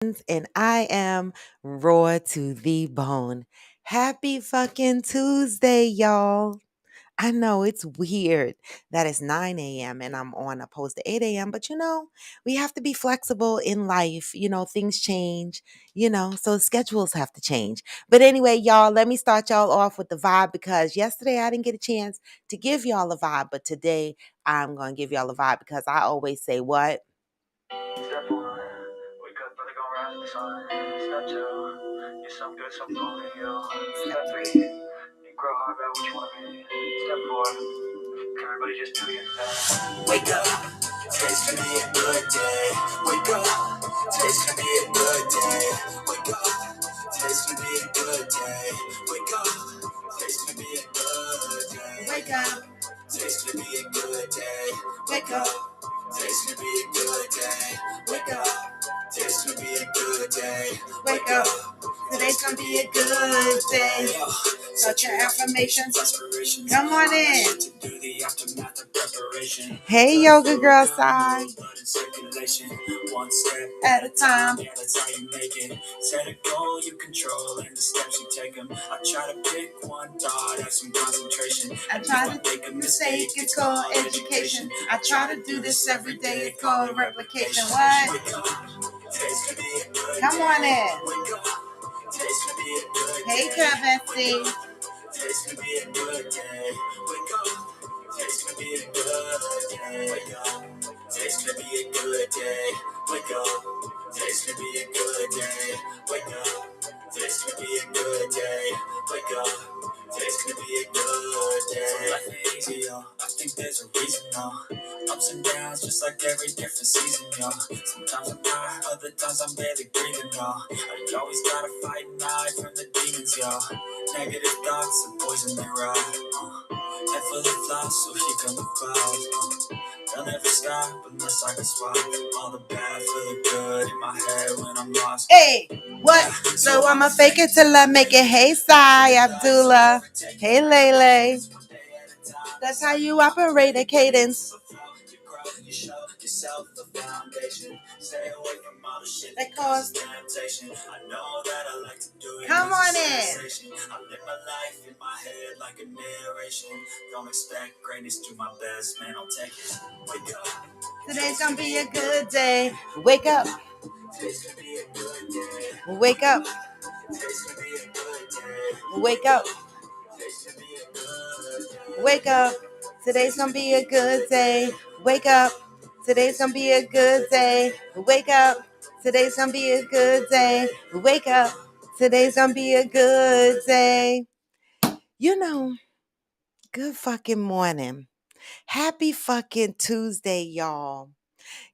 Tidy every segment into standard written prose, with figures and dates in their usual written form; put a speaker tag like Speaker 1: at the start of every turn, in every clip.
Speaker 1: and I am raw to the bone. Happy fucking Tuesday, y'all. I know it's weird that it's 9 a.m. and I'm on opposed to 8 a.m., but we have to be flexible in life. Things change, so schedules have to change. But anyway, y'all, let me start y'all off with the vibe because yesterday I didn't get a chance to give y'all a vibe, but today I'm going to give y'all a vibe because I always say what? Step one, wake up, brother, gon' rise with the sun. Step two, you're some good, some food in you. Step three, you grow hard about what you wanna be. Step four, everybody just do your thing. Wake up, today's gonna be a good day. Wake up, today's gonna be a good day. Wake up, today's gonna be a good day. Wake up, today's gonna be a good day. Wake up, today's gonna be a good day. Wake up. Today's gonna be a good day. Wake up. Today's gonna be a good day. Wake up. Today's gonna be a good day. Such your affirmations. Come on in. Hey, yoga girl side. One step at a time. Yeah, that's how you make it. Set a goal you control and the steps you take them. I try to pick one thought, have some concentration. I try to make a mistake, it's called education. I try to do this every day, it's called replication. What? Come on in. Hey, Kevin C. Today's gonna be a good day. Wake up. Today's gonna be a good day. Wake up. Today's gonna be a good day. Wake up. Today's gonna be a good day. Wake up. Today's gonna be a good day. Wake up. Today's gonna be a good day. Life ain't easy, yo. I think there's a reason, though. Ups and downs, just like every different season, yo. Sometimes I'm high, other times I'm barely breathing, yo. I always gotta fight and hide from the demons, yo. Negative thoughts are poison they ride. Head full of flies, so here come the clouds. They'll never stop unless I can swap all the bad for the good in my head when I'm lost. Hey, what? So I'ma fake it till I make it. Hey, Sai Abdullah. Hey, Lele. That's how you operate a cadence. You show yourself the foundation. Stay away from all the shit that causes temptation. I know that I like to do it. Come on in. I live my life in my head like a narration. Don't expect greatness, do my best, man. I'll take it. Wake up. Today's gonna be a good day. Wake up. Today's gonna be a good day. Wake up. Today's gonna be a good day. Wake up. Today's gonna be a good day. Wake up. Today's gonna be a good day. Wake up. Today's gonna be a good day. Wake up. Today's gonna be a good day. Wake up. Today's gonna be a good day. Good fucking morning. Happy fucking Tuesday, y'all.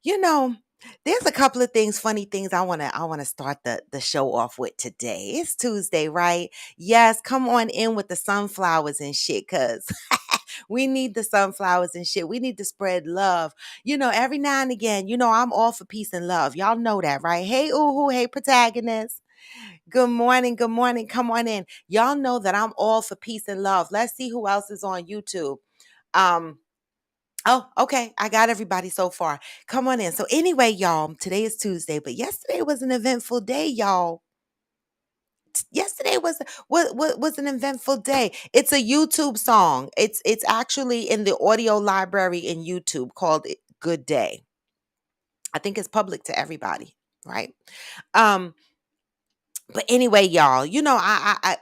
Speaker 1: You know, there's a couple of funny things I wanna start the show off with today. It's Tuesday, right? Yes, come on in with the sunflowers and shit, cause we need the sunflowers and shit. We need to spread love. Every now and again, I'm all for peace and love. Y'all know that, right? Hey, Uhu, hey, protagonist. Good morning, good morning. Come on in. Y'all know that I'm all for peace and love. Let's see who else is on YouTube. Um, Oh, okay. I got everybody so far. Come on in. So anyway, y'all, today is Tuesday, but yesterday was an eventful day, y'all. Yesterday was an eventful day. It's a YouTube song. It's actually in the audio library in YouTube called Good Day. I think it's public to everybody, right? Um but anyway, y'all,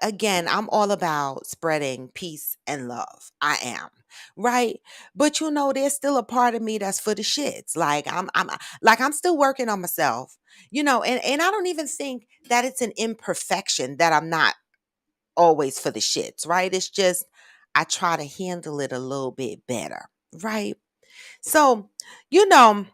Speaker 1: again, I'm all about spreading peace and love. I am, right? But there's still a part of me that's for the shits. I'm still working on myself, and I don't even think that it's an imperfection that I'm not always for the shits, right? It's just I try to handle it a little bit better, right? So, you know,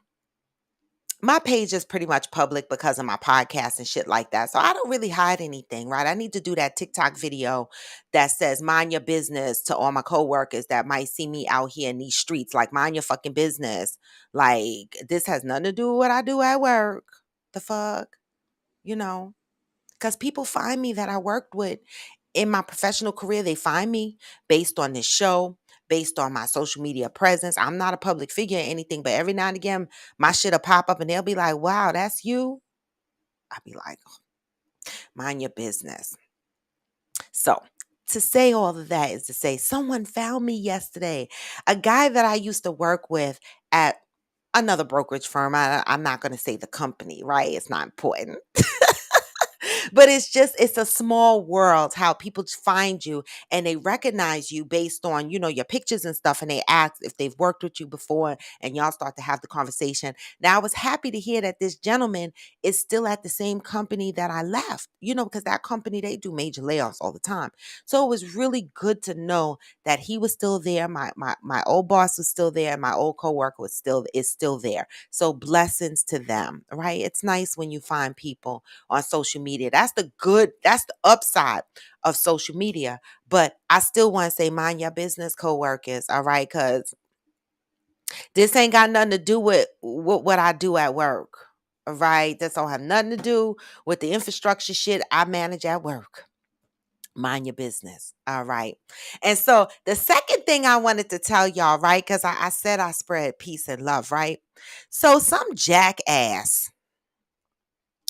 Speaker 1: my page is pretty much public because of my podcast and shit like that. So I don't really hide anything, right? I need to do that TikTok video that says mind your business to all my coworkers that might see me out here in these streets. Like, mind your fucking business. Like, this has nothing to do with what I do at work. The fuck? You know? Because people find me that I worked with in my professional career. They find me based on this show, based on my social media presence. I'm not a public figure or anything, but every now and again, my shit'll pop up and they'll be like, wow, that's you. I'd be like, mind your business. So, to say all of that is to say, someone found me yesterday. A guy that I used to work with at another brokerage firm. I'm not going to say the company, right? It's not important. But it's a small world how people find you and they recognize you based on, your pictures and stuff. And they ask if they've worked with you before and y'all start to have the conversation. Now, I was happy to hear that this gentleman is still at the same company that I left, because that company, they do major layoffs all the time. So it was really good to know that he was still there. My old boss was still there. My old coworker is still there. So blessings to them, right? It's nice when you find people on social media. That's the upside of social media. But I still want to say, mind your business, coworkers, all right? Because this ain't got nothing to do with what I do at work. All right. This don't have nothing to do with the infrastructure shit I manage at work. Mind your business. All right. And so the second thing I wanted to tell y'all, right? Because I said I spread peace and love, right? So some jackass,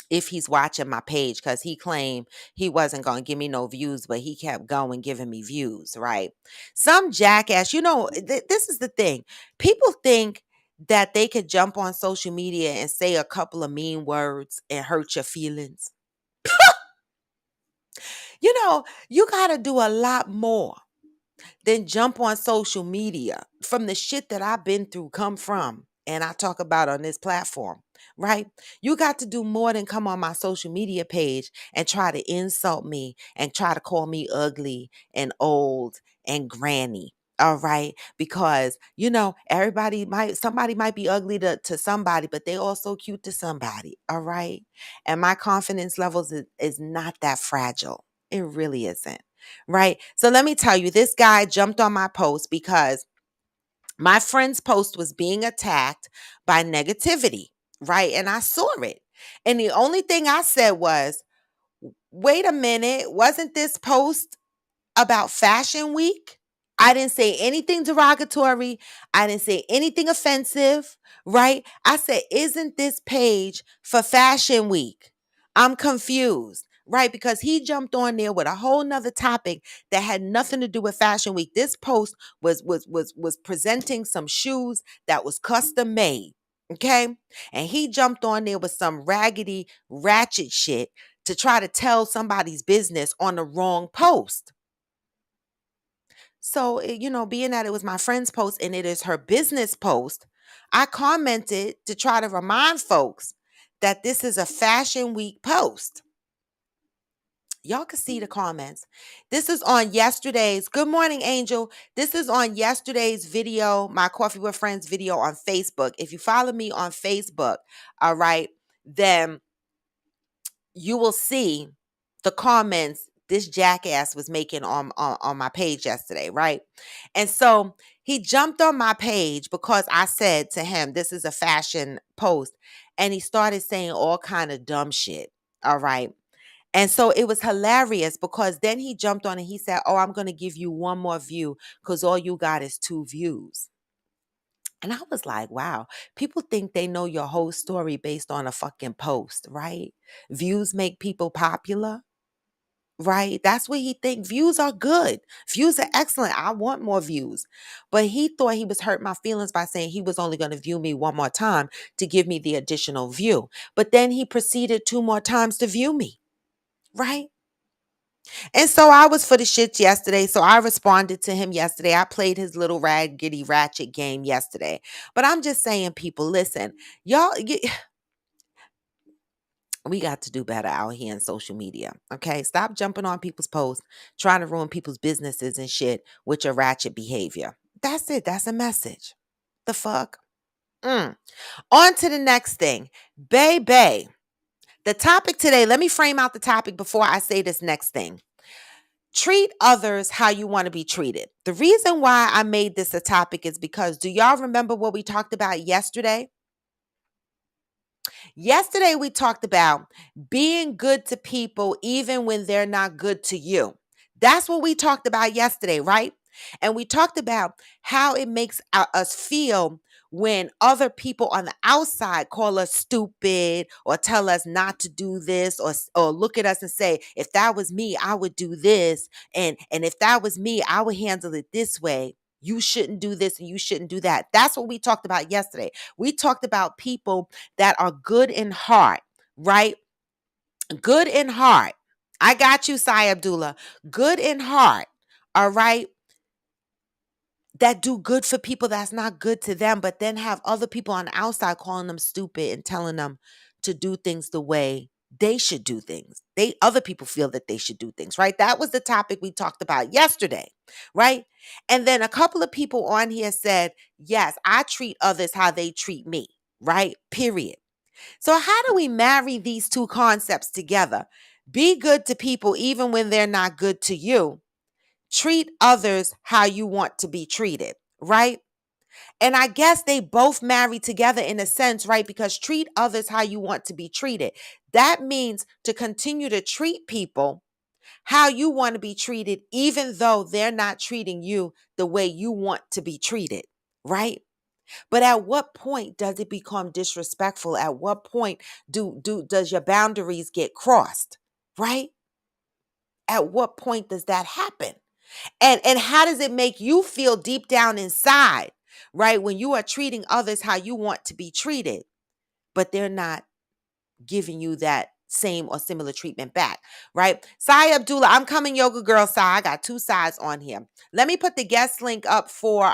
Speaker 1: if he's watching my page, because he claimed he wasn't going to give me no views, but he kept going giving me views, right? Some jackass, this is the thing. People think that they could jump on social media and say a couple of mean words and hurt your feelings. You got to do a lot more than jump on social media from the shit that I've been through, come from, and I talk about on this platform, right? You got to do more than come on my social media page and try to insult me and try to call me ugly and old and granny. All right. Because, somebody might be ugly to somebody, but they also cute to somebody. All right. And my confidence levels is not that fragile. It really isn't. Right. So let me tell you, this guy jumped on my post because my friend's post was being attacked by negativity. Right. And I saw it. And the only thing I said was, wait a minute, wasn't this post about Fashion Week? I didn't say anything derogatory. I didn't say anything offensive, right? I said, isn't this page for Fashion Week? I'm confused, right? Because he jumped on there with a whole nother topic that had nothing to do with Fashion Week. This post was presenting some shoes that was custom made. Okay. And he jumped on there with some raggedy ratchet shit to try to tell somebody's business on the wrong post. So, being that it was my friend's post and it is her business post, I commented to try to remind folks that this is a Fashion Week post. Y'all can see the comments. This is on yesterday's, good morning, Angel. This is on yesterday's video, my Coffee with Friends video on Facebook. If you follow me on Facebook, all right, then you will see the comments this jackass was making on my page yesterday, right? And so he jumped on my page because I said to him, this is a fashion post. And he started saying all kind of dumb shit. All right. And so it was hilarious because then he jumped on and he said, oh, I'm going to give you one more view because all you got is 2 views. And I was like, wow, people think they know your whole story based on a fucking post, right? Views make people popular, right? That's what he think. Views are good. Views are excellent. I want more views. But he thought he was hurt my feelings by saying he was only going to view me one more time to give me the additional view. But then he proceeded 2 more times to view me, right? And so I was for the shits yesterday. So I responded to him yesterday. I played his little raggedy ratchet game yesterday. But I'm just saying, people, listen, y'all, we got to do better out here in social media. Okay. Stop jumping on people's posts, trying to ruin people's businesses and shit with your ratchet behavior. That's it. That's a message. The fuck? On to the next thing. Baby. The topic today, let me frame out the topic before I say this next thing. Treat others how you want to be treated. The reason why I made this a topic is because do y'all remember what we talked about yesterday? Yesterday, we talked about being good to people even when they're not good to you. That's what we talked about yesterday, right? And we talked about how it makes us feel when other people on the outside call us stupid or tell us not to do this or look at us and say, if that was me, I would do this. And if that was me, I would handle it this way. You shouldn't do this and you shouldn't do that. That's what we talked about yesterday. We talked about people that are good in heart, right? Good in heart. I got you, Sai Abdullah. Good in heart. All right. That do good for people that's not good to them, but then have other people on the outside calling them stupid and telling them to do things the way they should do things. Other people feel that they should do things, right? That was the topic we talked about yesterday, right? And then a couple of people on here said, yes, I treat others how they treat me, right? Period. So, how do we marry these two concepts together? Be good to people even when they're not good to you. Treat others how you want to be treated, right? And I guess they both marry together in a sense, right? Because treat others how you want to be treated. That means to continue to treat people how you want to be treated, even though they're not treating you the way you want to be treated, right? But at what point does it become disrespectful? At what point does your boundaries get crossed? Right? At what point does that happen? And how does it make you feel deep down inside, right? When you are treating others how you want to be treated, but they're not giving you that same or similar treatment back, right? Sai Abdullah, I'm coming yoga girl Sai. I got two sides on here. Let me put the guest link up for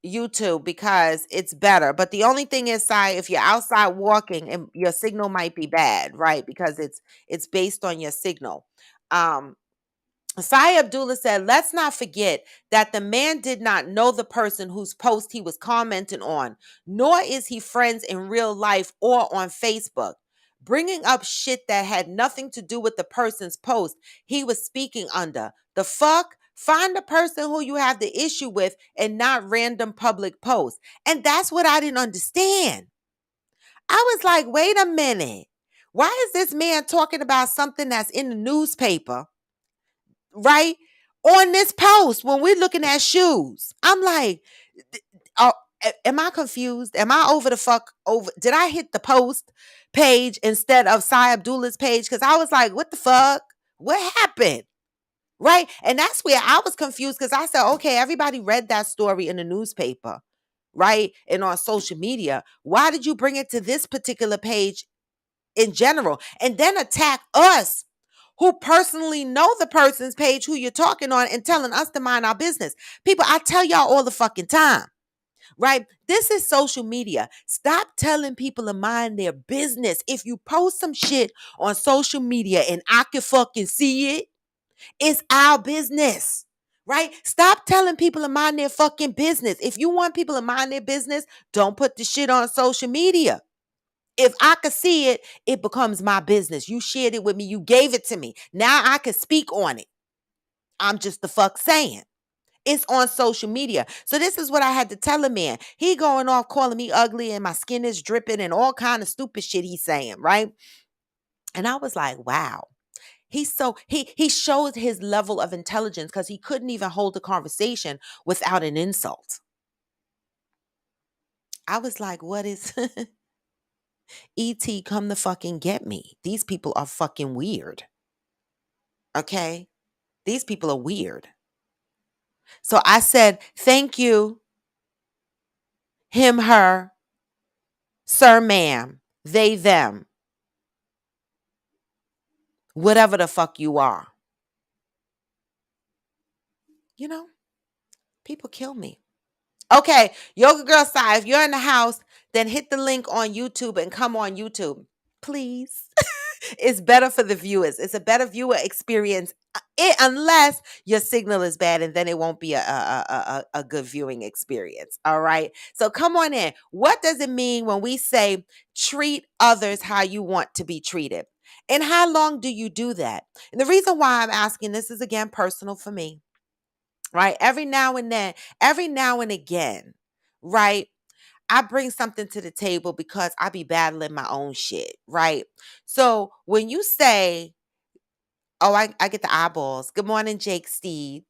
Speaker 1: YouTube because it's better. But the only thing is, Si, if you're outside walking and your signal might be bad, right? Because it's based on your signal. Sai Abdullah said, let's not forget that the man did not know the person whose post he was commenting on, nor is he friends in real life or on Facebook. Bringing up shit that had nothing to do with the person's post he was speaking under. The fuck? Find the person who you have the issue with and not random public posts. And that's what I didn't understand. I was like, wait a minute. Why is this man talking about something that's in the newspaper? Right? On this post when we're looking at shoes. I'm like, oh, am I confused? Am I over the fuck over? Did I hit the post page instead of Sai Abdullah's page? Because I was like, what the fuck? What happened? Right? And that's where I was confused because I said, okay, everybody read that story in the newspaper, right? And on social media. Why did you bring it to this particular page in general and then attack us who personally know the person's page who you're talking on and telling us to mind our business? People, I tell y'all all the fucking time, right? This is social media. Stop telling people to mind their business. If you post some shit on social media and I can fucking see it, it's our business. Right? Stop telling people to mind their fucking business. If you want people to mind their business, don't put the shit on social media. If I could see it, it becomes my business. You shared it with me. You gave it to me. Now I can speak on it. I'm just the fuck saying. It's on social media. So this is what I had to tell a man. He going off calling me ugly and my skin is dripping and all kind of stupid shit he's saying, right? And I was like, wow. He showed his level of intelligence because he couldn't even hold a conversation without an insult. I was like, what is ET come to fucking get me? These people are fucking weird. Okay? These people are weird. So I said, thank you, him, her, sir, ma'am, they, them, whatever the fuck you are. You know, people kill me. Okay, Yoga Girl Side, if you're in the house, then hit the link on YouTube and come on YouTube, please. It's better for the viewers. It's a better viewer experience, unless your signal is bad, and then it won't be a good viewing experience. All right. So come on in. What does it mean when we say treat others how you want to be treated? And how long do you do that? And the reason why I'm asking this is again personal for me, right? Every now and then, every now and again, right? I bring something to the table because I be battling my own shit, right? So when you say, oh, I get the eyeballs. Good morning, Jake Steve.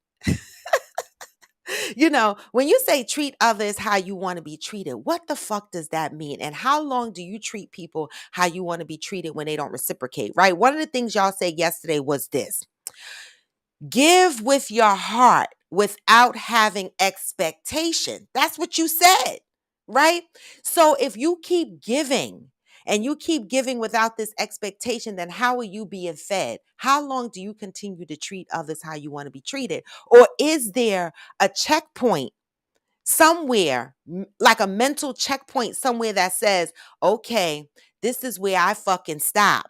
Speaker 1: When you say treat others how you want to be treated, what the fuck does that mean? And how long do you treat people how you want to be treated when they don't reciprocate, right? One of the things y'all said yesterday was this: give with your heart without having expectation. That's what you said, right? So if you keep giving and you keep giving without this expectation, then how are you being fed? How long do you continue to treat others how you want to be treated? Or is there a checkpoint somewhere, like a mental checkpoint somewhere that says, okay, this is where I fucking stop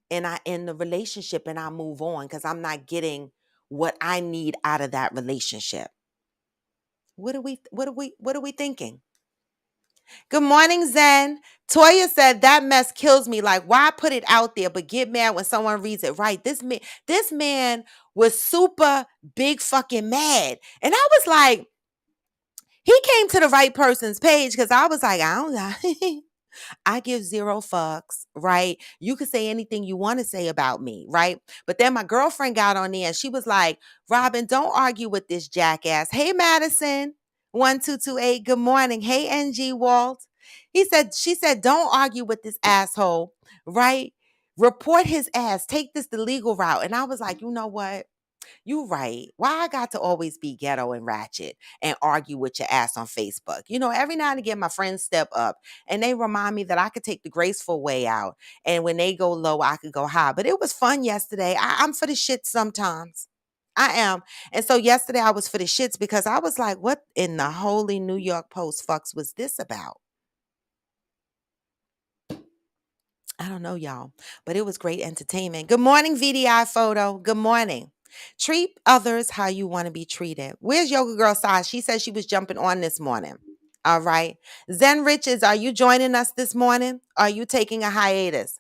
Speaker 1: and I end the relationship and I move on because I'm not getting what I need out of that relationship. What are we thinking? Good morning, Zen. Toya said that mess kills me. Like, why put it out there but get mad when someone reads it? Right. This man was super big fucking mad. And I was like, he came to the right person's page because I was like, I don't know. I give zero fucks, right? You could say anything you want to say about me, right? But then my girlfriend got on there and she was like, Robin, don't argue with this jackass. Hey, Madison, 1228, good morning. Hey, NG Walt. She said, don't argue with this asshole, right? Report his ass. Take this the legal route. And I was like, you know what? You right. Why I got to always be ghetto and ratchet and argue with your ass on Facebook? Every now and again, my friends step up and they remind me that I could take the graceful way out. And when they go low, I could go high. But it was fun yesterday. I'm for the shit sometimes. I am. And so yesterday I was for the shits because I was like, what in the holy New York Post fucks was this about? I don't know, y'all, but it was great entertainment. Good morning, VDI Photo. Good morning. Treat others how you want to be treated. Where's Yoga Girl Sai? She said she was jumping on this morning. All right. Zen Riches, are you joining us this morning? Are you taking a hiatus?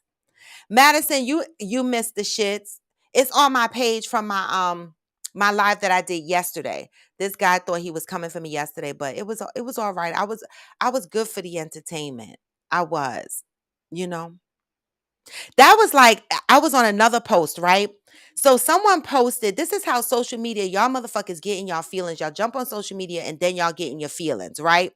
Speaker 1: Madison, you missed the shits. It's on my page from my live that I did yesterday. This guy thought he was coming for me yesterday, but it was all right. I was good for the entertainment. I was, you know. That was like, I was on another post, right? So someone posted, this is how social media, y'all motherfuckers get in y'all feelings. Y'all jump on social media and then y'all get in your feelings, right?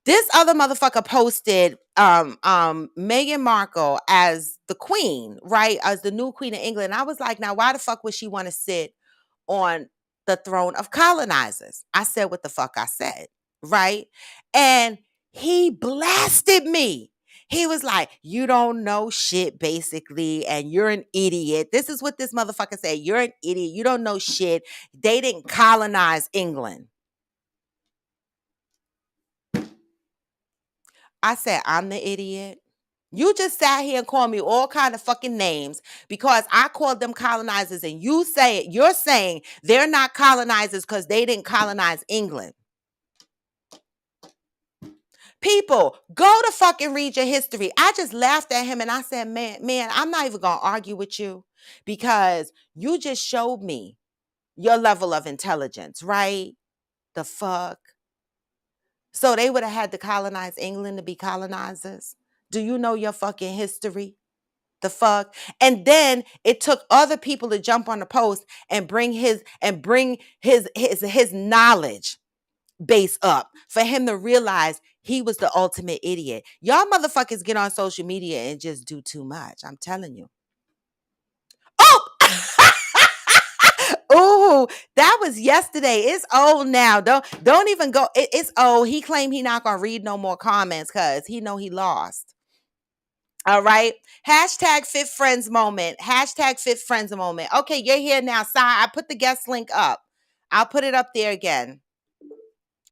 Speaker 1: This other motherfucker posted Meghan Markle as the queen, right? As the new queen of England. I was like, now why the fuck would she want to sit on the throne of colonizers? I said what the fuck I said, right? And he blasted me. He was like, you don't know shit, basically, and you're an idiot. This is what this motherfucker said. You're an idiot. You don't know shit. They didn't colonize England. I said, I'm the idiot. You just sat here and called me all kind of fucking names because I called them colonizers, and you're saying they're not colonizers because they didn't colonize England. People, go to fucking read your history. I just laughed at him and I said, man, I'm not even gonna argue with you because you just showed me your level of intelligence, right? The fuck? So they would have had to colonize England to be colonizers. Do you know your fucking history? The fuck? And then it took other people to jump on the post and bring his knowledge base up for him to realize he was the ultimate idiot. Y'all motherfuckers get on social media and just do too much. I'm telling you. Oh, oh, that was yesterday. It's old now. Don't even go. It's old. He claimed he not gonna read no more comments because he know he lost. All right. Hashtag fit friends moment. Hashtag fit friends moment. Okay, you're here now. Si, I put the guest link up. I'll put it up there again.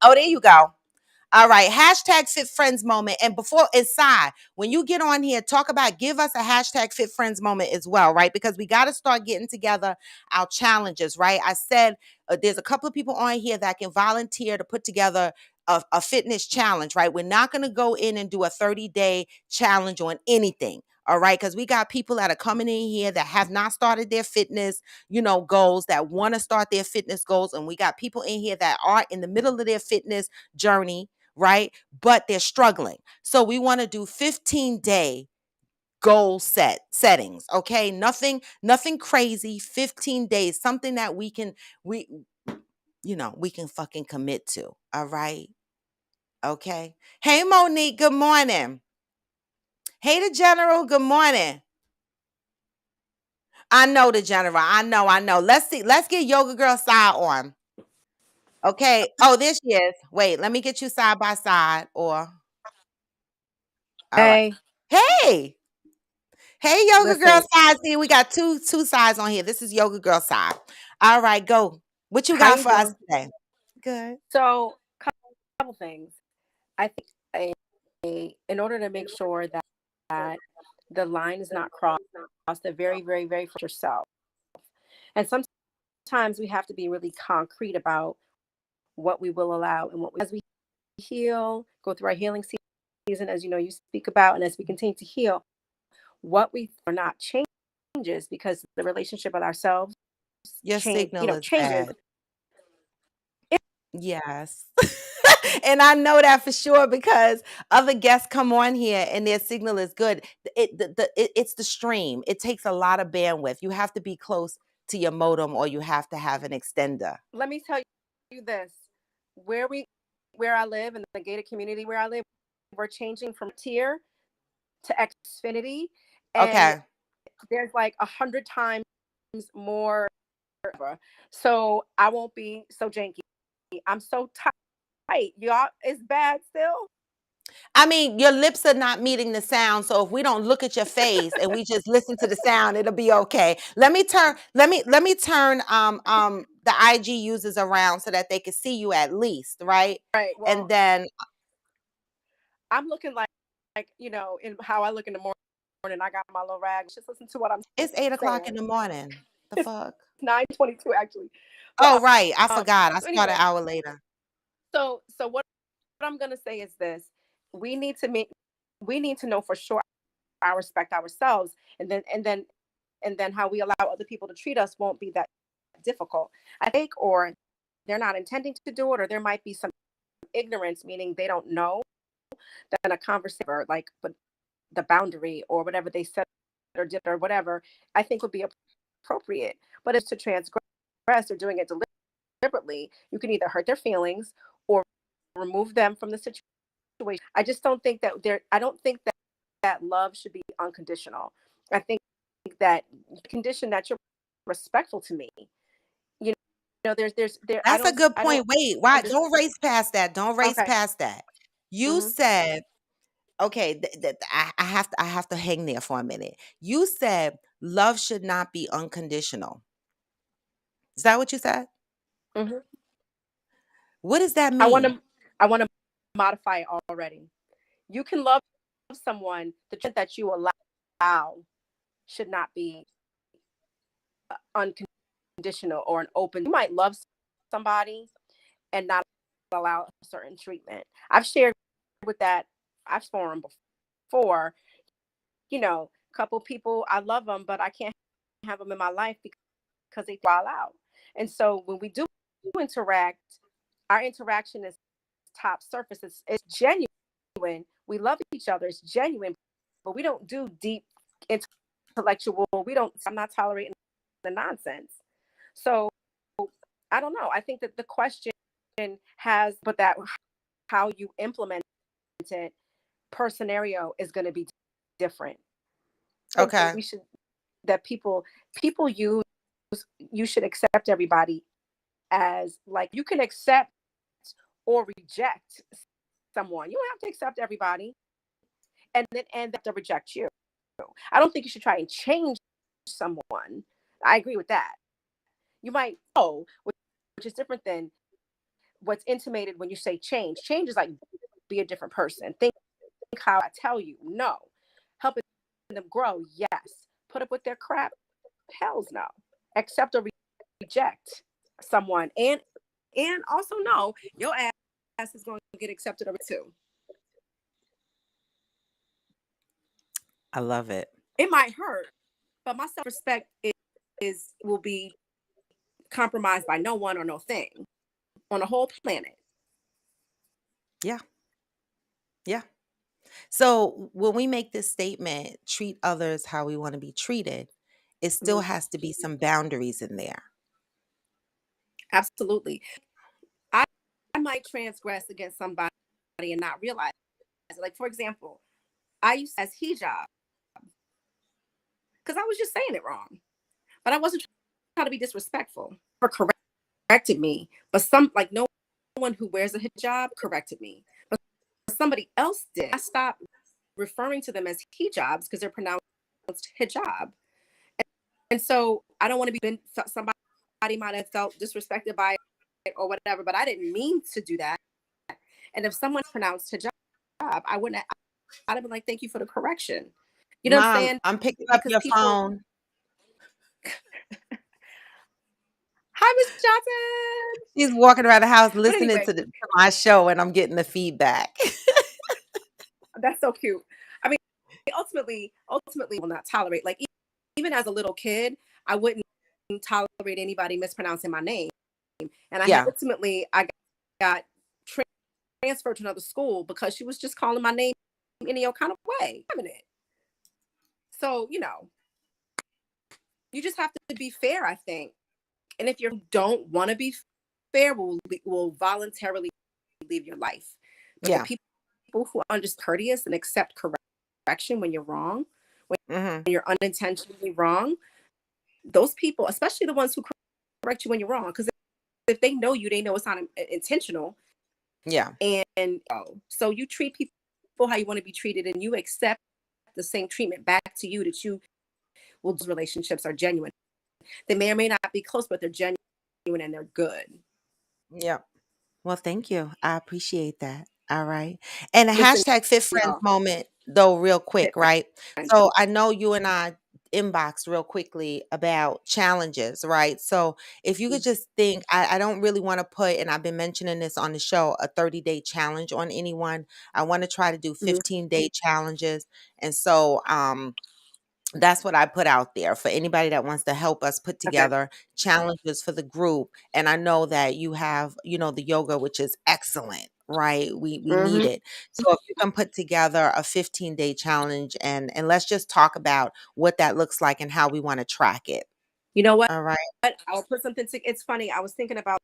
Speaker 1: Oh, there you go. All right. Hashtag fit friends moment. And before inside, when you get on here, give us a hashtag fit friends moment as well, right? Because we got to start getting together our challenges, right? I said there's a couple of people on here that can volunteer to put together a fitness challenge, right? We're not going to go in and do a 30-day challenge on anything. All right. Because we got people that are coming in here that have not started their fitness, goals, that want to start their fitness goals. And we got people in here that are in the middle of their fitness journey, right? But they're struggling. So we want to do 15-day goal settings, okay? Nothing crazy. 15 days, something that we we can fucking commit to. All right? Okay? Hey Monique, good morning. Hey the general, good morning. I know the general. I know. Let's see. Let's get Yoga Girl side on. Okay. Oh, this she is. Wait, let me get you side by side. Or all right.
Speaker 2: Hey,
Speaker 1: Hey. Hey, Yoga Girl
Speaker 2: listen,
Speaker 1: side. See, we got two sides on here. This is Yoga Girl side. All right, go. What you
Speaker 2: how
Speaker 1: got
Speaker 2: you
Speaker 1: for us
Speaker 2: doing?
Speaker 1: today? Good.
Speaker 2: So, couple things. I think in order to make sure that the line is not crossed, the very first yourself. And sometimes we have to be really concrete about what we will allow and as we heal, go through our healing season, as you know, you speak about, and as we continue to heal, what we are not changes because the relationship with ourselves
Speaker 1: Your signal is
Speaker 2: changes.
Speaker 1: bad. Yes. And I know that for sure because other guests come on here and their signal is good. It's the stream. It takes a lot of bandwidth. You have to be close to your modem or you have to have an extender.
Speaker 2: Let me tell you this: where we, where I live in the gated community where I live, we're changing from tier to Xfinity, and
Speaker 1: Okay.
Speaker 2: there's like 100 times more. So I won't be so janky. I'm so tight, y'all. It's bad still.
Speaker 1: I mean, your lips are not meeting the sound, so if we don't look at your face and we just listen to the sound, it'll be okay. Let me turn the IG users around so that they can see you at least, right?
Speaker 2: Right.
Speaker 1: And
Speaker 2: Well,
Speaker 1: then
Speaker 2: I'm looking like in how I look in the morning. I got my little rag. Just listen to what I'm
Speaker 1: it's 8 o'clock in
Speaker 2: saying.
Speaker 1: the morning. The
Speaker 2: It's
Speaker 1: fuck?
Speaker 2: 9:22 actually.
Speaker 1: Oh,
Speaker 2: But
Speaker 1: right. I forgot. I
Speaker 2: so
Speaker 1: start an
Speaker 2: anyway,
Speaker 1: hour later.
Speaker 2: so what I'm gonna say is this: we need to make we need to know for sure I respect ourselves, and then how we allow other people to treat us won't be that difficult. I think, or they're not intending to do it, or there might be some ignorance, meaning they don't know that a conversation like but the boundary or whatever they said or did or whatever, I think would be appropriate. But it's to transgress or doing it deliberately, you can either hurt their feelings or remove them from the situation. I just don't think that I don't think that love should be unconditional. I think that condition that you're respectful to me. You there
Speaker 1: That's a good
Speaker 2: I don't
Speaker 1: point. Wait, why?
Speaker 2: understand.
Speaker 1: Don't race past that. Don't race
Speaker 2: Okay.
Speaker 1: past that. You
Speaker 2: Hmm.
Speaker 1: said, okay, I have to hang there for a minute. You said love should not be unconditional. Is that what you said?
Speaker 2: Hmm.
Speaker 1: What does that
Speaker 2: I want
Speaker 1: mean?
Speaker 2: to I want to modify it already. You can love someone. The treatment that you allow should not be unconditional or an open. You might love somebody and not allow a certain treatment. I've shared with that. I've spoken before. A couple people I love them, but I can't have them in my life because they fall out. And so when we do interact, our interaction is top surface. It's genuine. We love each other. It's genuine, but we don't do deep intellectual. We don't. I'm not tolerating the nonsense. So I don't know. I think that the question has, but that how you implement it per scenario is going to be different. I think that
Speaker 1: Okay.
Speaker 2: we should that people use you should accept everybody as like you can accept or reject someone. You don't have to accept everybody and have to reject you. I don't think you should try and change someone. I agree with that. You might know, which is different than what's intimated when you say change. Change is like be a different person. Think how I tell you. No. Helping them grow. Yes. Put up with their crap. Hell's no. Accept or reject someone. And also know your ass is going to get accepted over too.
Speaker 1: I love it.
Speaker 2: It might hurt, but my self-respect is will be compromised by no one or no thing on the whole planet.
Speaker 1: Yeah. Yeah. So when we make this statement, treat others how we want to be treated, it still
Speaker 2: Mhm.
Speaker 1: has to be some boundaries in there.
Speaker 2: Absolutely. I, I might transgress against somebody and not realize it. Like, for example, I used to as hijab because I was just saying it wrong, but I wasn't trying to be disrespectful or corrected me. But like no one who wears a hijab corrected me. But somebody else did. I stopped referring to them as hijabs because they're pronounced hijab. And so I don't want to be somebody might have felt disrespected by it or whatever, but I didn't mean to do that. And if someone's pronounced hijab, I wouldn't have, I'd have been like, thank you for the correction. You know what I'm
Speaker 1: Mom,
Speaker 2: saying?
Speaker 1: I'm picking up
Speaker 2: Because
Speaker 1: your
Speaker 2: people,
Speaker 1: phone.
Speaker 2: hi, Miss Johnson.
Speaker 1: She's walking around the house
Speaker 2: But
Speaker 1: listening
Speaker 2: anyway,
Speaker 1: to my show, and I'm getting the feedback.
Speaker 2: that's so cute. I mean, ultimately will not tolerate, like, even as a little kid, I wouldn't tolerate anybody mispronouncing my name. And
Speaker 1: Yeah.
Speaker 2: I got transferred to another school because she was just calling my name any old kind of way. So, you just have to be fair, I think. And if you don't want to be fair, will voluntarily leave your life. But the
Speaker 1: Yeah.
Speaker 2: people who are just courteous and accept correction when you're wrong, when
Speaker 1: Hmm.
Speaker 2: you're unintentionally wrong, those people, especially the ones who correct you when you're wrong, because if they know you, they know it's not intentional.
Speaker 1: Yeah.
Speaker 2: And so you treat people how you want to be treated, and you accept the same treatment back to you that you will. Relationships are genuine. They may or may not be close, but they're genuine and they're good.
Speaker 1: Yeah. Well, thank you. I appreciate that. All right. And a
Speaker 2: Listen,
Speaker 1: hashtag Fit Friends
Speaker 2: y'all,
Speaker 1: moment, though, real quick,
Speaker 2: fit
Speaker 1: right?
Speaker 2: friends.
Speaker 1: So I know you and I inboxed real quickly about challenges, right? So if you could just think, I don't really want to put, and I've been mentioning this on the show, a 30-day challenge on anyone. I want to try to do
Speaker 2: Mhm.
Speaker 1: 15-day challenges. And so, that's what I put out there for anybody that wants to help us put
Speaker 2: Okay.
Speaker 1: together challenges for the group. And I know that you have, the yoga, which is excellent, right? We need
Speaker 2: Hmm.
Speaker 1: it. So if you can put together a 15-day challenge and let's just talk about what that looks like and how we want to track it.
Speaker 2: You know what?
Speaker 1: All right.
Speaker 2: I'll put something. It's funny. I was thinking about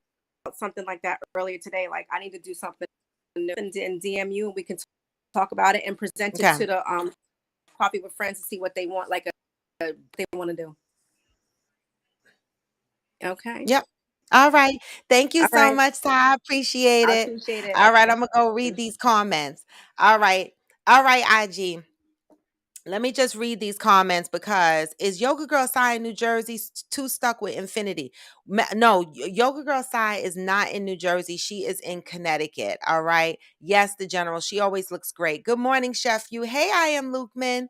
Speaker 2: something like that earlier today. Like I need to do something new and DM you, and we can talk about it and present it
Speaker 1: Okay.
Speaker 2: to the coffee with friends to see what they want. Like they want to do. Okay.
Speaker 1: Yep. All right. Thank you
Speaker 2: All
Speaker 1: so
Speaker 2: right.
Speaker 1: much, Ty. Appreciate
Speaker 2: I
Speaker 1: it.
Speaker 2: appreciate it.
Speaker 1: All right. I'm going to go read these comments. All right. All right, IG. Let me just read these comments because is Yoga Girl Sai in New Jersey too stuck with infinity? No, Yoga Girl Sai is not in New Jersey. She is in Connecticut. All right. Yes, the general. She always looks great. Good morning, Chef. You. Hey, I am Lukeman.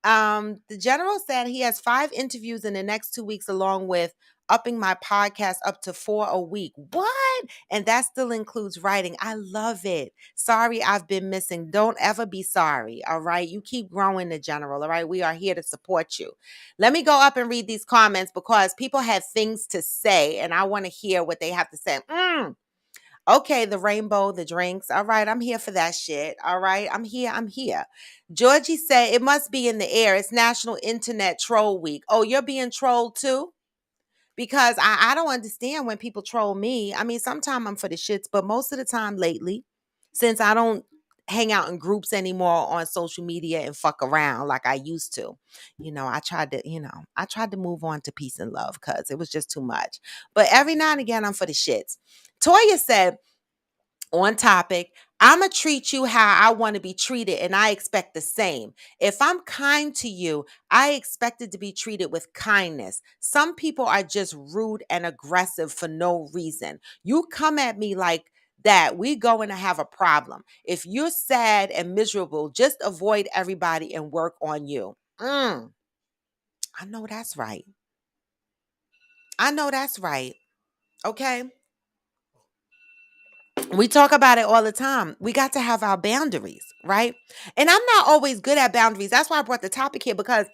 Speaker 1: The general said he has 5 interviews in the next 2 weeks, along with upping my podcast up to 4 a week. What? And that still includes writing. I love it. Sorry, I've been missing. Don't ever be sorry. All right. You keep growing, the general. All right. We are here to support you. Let me go up and read these comments because people have things to say and I want to hear what they have to say. Okay, the rainbow, the drinks. All right, I'm here for that shit. All right, I'm here. I'm here. Georgie said it must be in the air. It's National Internet Troll Week. Oh, you're being trolled too? Because I don't understand when people troll me. I mean, sometimes I'm for the shits, but most of the time lately, since I don't hang out in groups anymore on social media and fuck around like I used to, I tried to move on to peace and love because it was just too much. But every now and again, I'm for the shits. Toya said, on topic, I'm going to treat you how I want to be treated, and I expect the same. If I'm kind to you, I expect it to be treated with kindness. Some people are just rude and aggressive for no reason. You come at me like that, we going to have a problem. If you're sad and miserable, just avoid everybody and work on you. I know that's right. I know that's right. Okay. We talk about it all the time. We got to have our boundaries, right? And I'm not always good at boundaries. That's why I brought the topic here because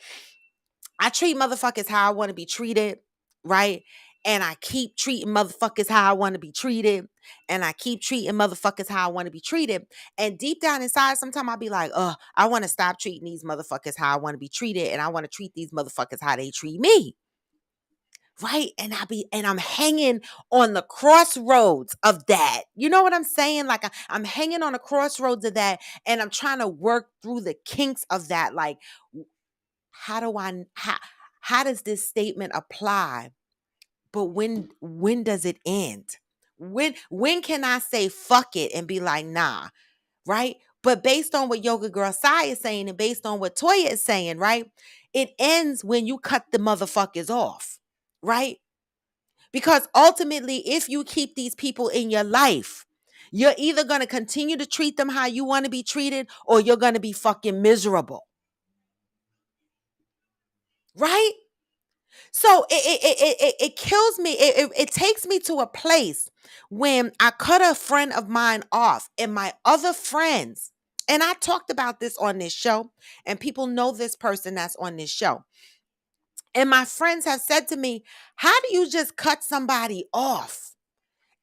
Speaker 1: I treat motherfuckers how I want to be treated, right? and I keep treating motherfuckers how I want to be treated, and I keep treating motherfuckers how I want to be treated. And deep down inside, sometimes I'll be like, I want to stop treating these motherfuckers how I want to be treated, and I want to treat these motherfuckers how they treat me. Right. And I'm hanging on the crossroads of that. You know what I'm saying? Like I'm hanging on the crossroads of that, and I'm trying to work through the kinks of that. Like, how do I how does this statement apply? But when does it end? When can I say fuck it and be like, nah, right? But based on what Yoga Girl Sai is saying and based on what Toya is saying, right? It ends when you cut the motherfuckers off, right? Because ultimately, if you keep these people in your life, you're either going to continue to treat them how you want to be treated or you're going to be fucking miserable, right? So it kills me. It takes me to a place when I cut a friend of mine off and my other friends, and I talked about this on this show, and people know this person that's on this show. And my friends have said to me, how do you just cut somebody off?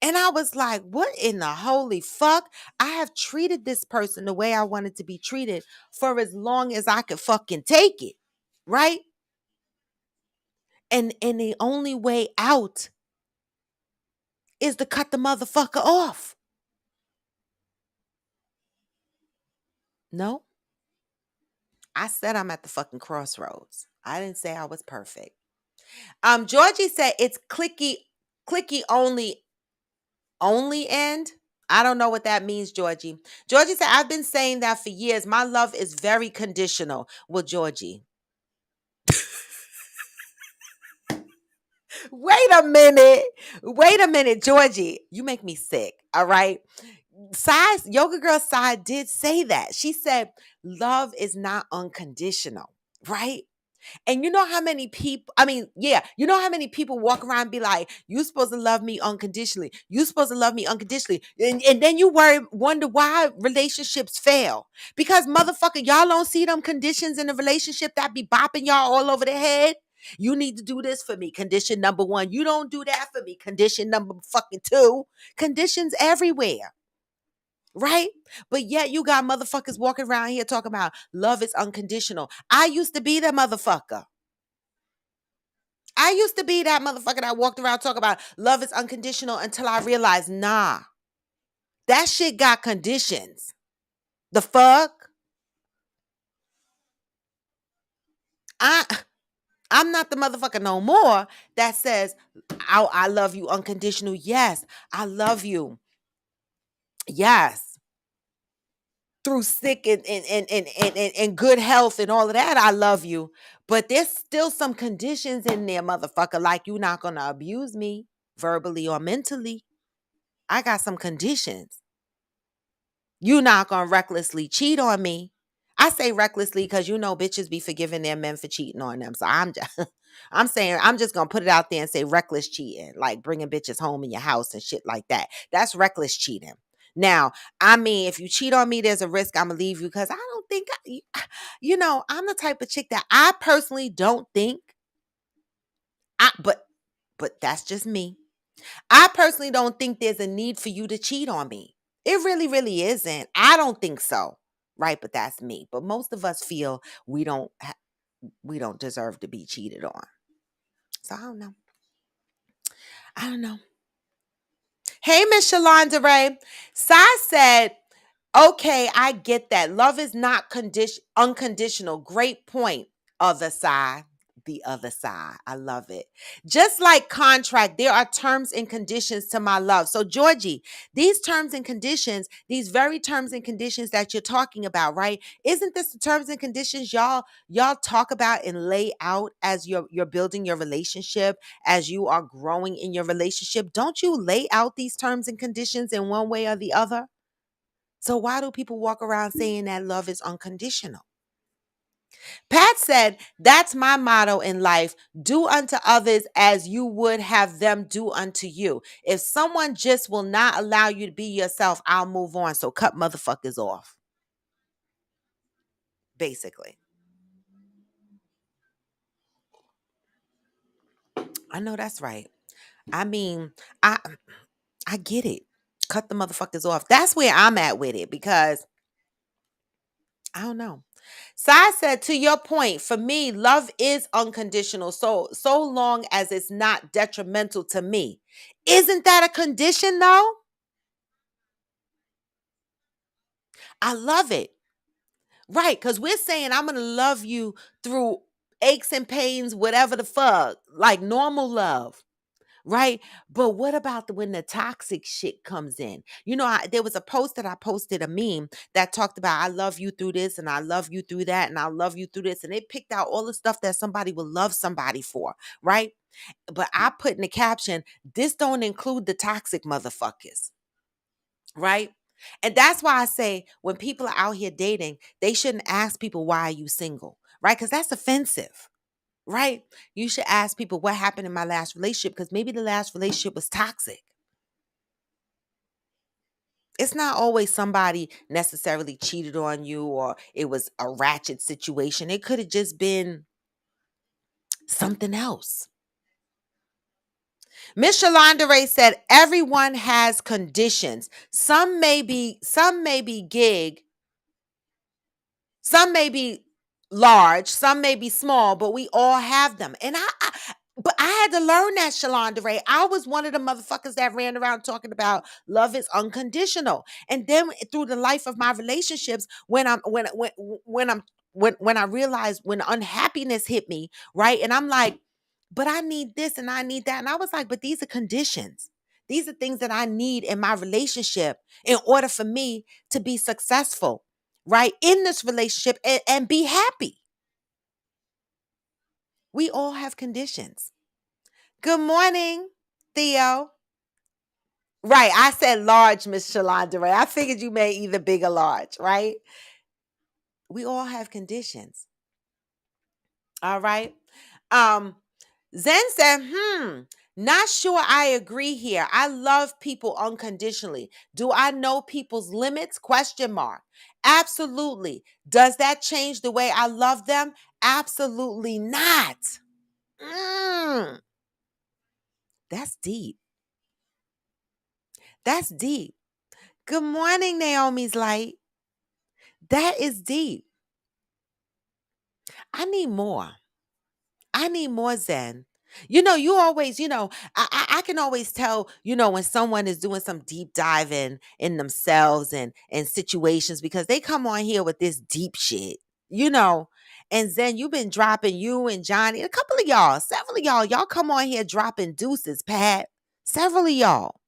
Speaker 1: And I was like, what in the holy fuck? I have treated this person the way I wanted to be treated for as long as I could fucking take it. Right? And the only way out is to cut the motherfucker off. No, I said I'm at the fucking crossroads. I didn't say I was perfect. Georgie said it's clicky only end. I don't know what that means, Georgie. Georgie said, I've been saying that for years. My love is very conditional. Well, Georgie, wait a minute. Wait a minute, Georgie. You make me sick. All right. Yoga Girl Side did say that. She said, love is not unconditional, right? And you know how many people, I mean, yeah, you know how many people walk around and be like, you supposed to love me unconditionally. You supposed to love me unconditionally. And then you wonder why relationships fail. Because motherfucker, y'all don't see them conditions in a relationship that be bopping y'all all over the head. You need to do this for me. Condition number one. You don't do that for me. Condition number fucking two. Conditions everywhere. Right? But yet you got motherfuckers walking around here talking about love is unconditional. I used to be that motherfucker. I used to be that motherfucker that walked around talking about love is unconditional until I realized, nah, that shit got conditions. The fuck? I I'm not the motherfucker no more that says I love you unconditional. Yes, I love you. Yes. Through sick and good health and all of that, I love you. But there's still some conditions in there, motherfucker, like you not gonna abuse me verbally or mentally. I got some conditions. You not gonna recklessly cheat on me. I say recklessly because you know bitches be forgiving their men for cheating on them. So I'm just I'm saying I'm just gonna put it out there and say reckless cheating, like bringing bitches home in your house and shit like that. That's reckless cheating. Now, I mean, if you cheat on me, there's a risk I'm gonna leave you because I don't think you know, I'm the type of chick that I personally don't think I but that's just me. I personally don't think there's a need for you to cheat on me. It really, really isn't. I don't think so. Right, but that's me. But most of us feel we don't deserve to be cheated on. So I don't know. I don't know. Hey, Miss Shalonda Ray. Sai said, okay, I get that. Love is not unconditional. Great point. Other side. The other side. I love it. Just like contract, there are terms and conditions to my love. So, Georgie, these terms and conditions, these very terms and conditions that you're talking about, right? Isn't this the terms and conditions y'all talk about and lay out as you're building your relationship, as you are growing in your relationship? Don't you lay out these terms and conditions in one way or the other? So why do people walk around saying that love is unconditional? Pat said, that's my motto in life. Do unto others as you would have them do unto you. If someone just will not allow you to be yourself, I'll move on. So cut motherfuckers off. Basically. I know that's right. I mean, I I get it. Cut the motherfuckers off. That's where I'm at with it because I don't know. So I said, to your point, for me, love is unconditional. So long as it's not detrimental to me. Isn't that a condition though? I love it. Right. Because we're saying I'm gonna love you through aches and pains, whatever the fuck, like normal love. Right. But what about when the toxic shit comes in? There was a post that I posted, a meme that talked about I love you through this and I love you through that and I love you through this. And it picked out all the stuff that somebody would love somebody for. Right. But I put in the caption, this don't include the toxic motherfuckers. Right. And that's why I say when people are out here dating, they shouldn't ask people, why are you single? Right. Because that's offensive. Right? You should ask people what happened in my last relationship because maybe the last relationship was toxic. It's not always somebody necessarily cheated on you or it was a ratchet situation. It could have just been something else. Miss Shalonda Ray said everyone has conditions. Some may be gig, some may be large, some may be small, but we all have them. And but I had to learn that, Shalonda Ray. I was one of the motherfuckers that ran around talking about love is unconditional. And then through the life of my relationships, when I realized when unhappiness hit me, right? And I'm like, but I need this and I need that. And I was like, but these are conditions. These are things that I need in my relationship in order for me to be successful, right? In this relationship and be happy. We all have conditions. Good morning, Theo. Right. I said large, Miss Shalonda Ray. I figured you may either big or large, right? We all have conditions. All right. Um, Zen said, not sure I agree here. I love people unconditionally. Do I know people's limits? Question mark. Absolutely. Does that change the way I love them? Absolutely not. Mm, that's deep. That's deep. Good morning, Naomi's light. That is deep. I need more. I need more Zen. You always, I can always tell, when someone is doing some deep diving in themselves and situations because they come on here with this deep shit, you know. And Zen, you've been dropping you and Johnny, a couple of y'all, several of y'all come on here dropping deuces, Pat. Several of y'all.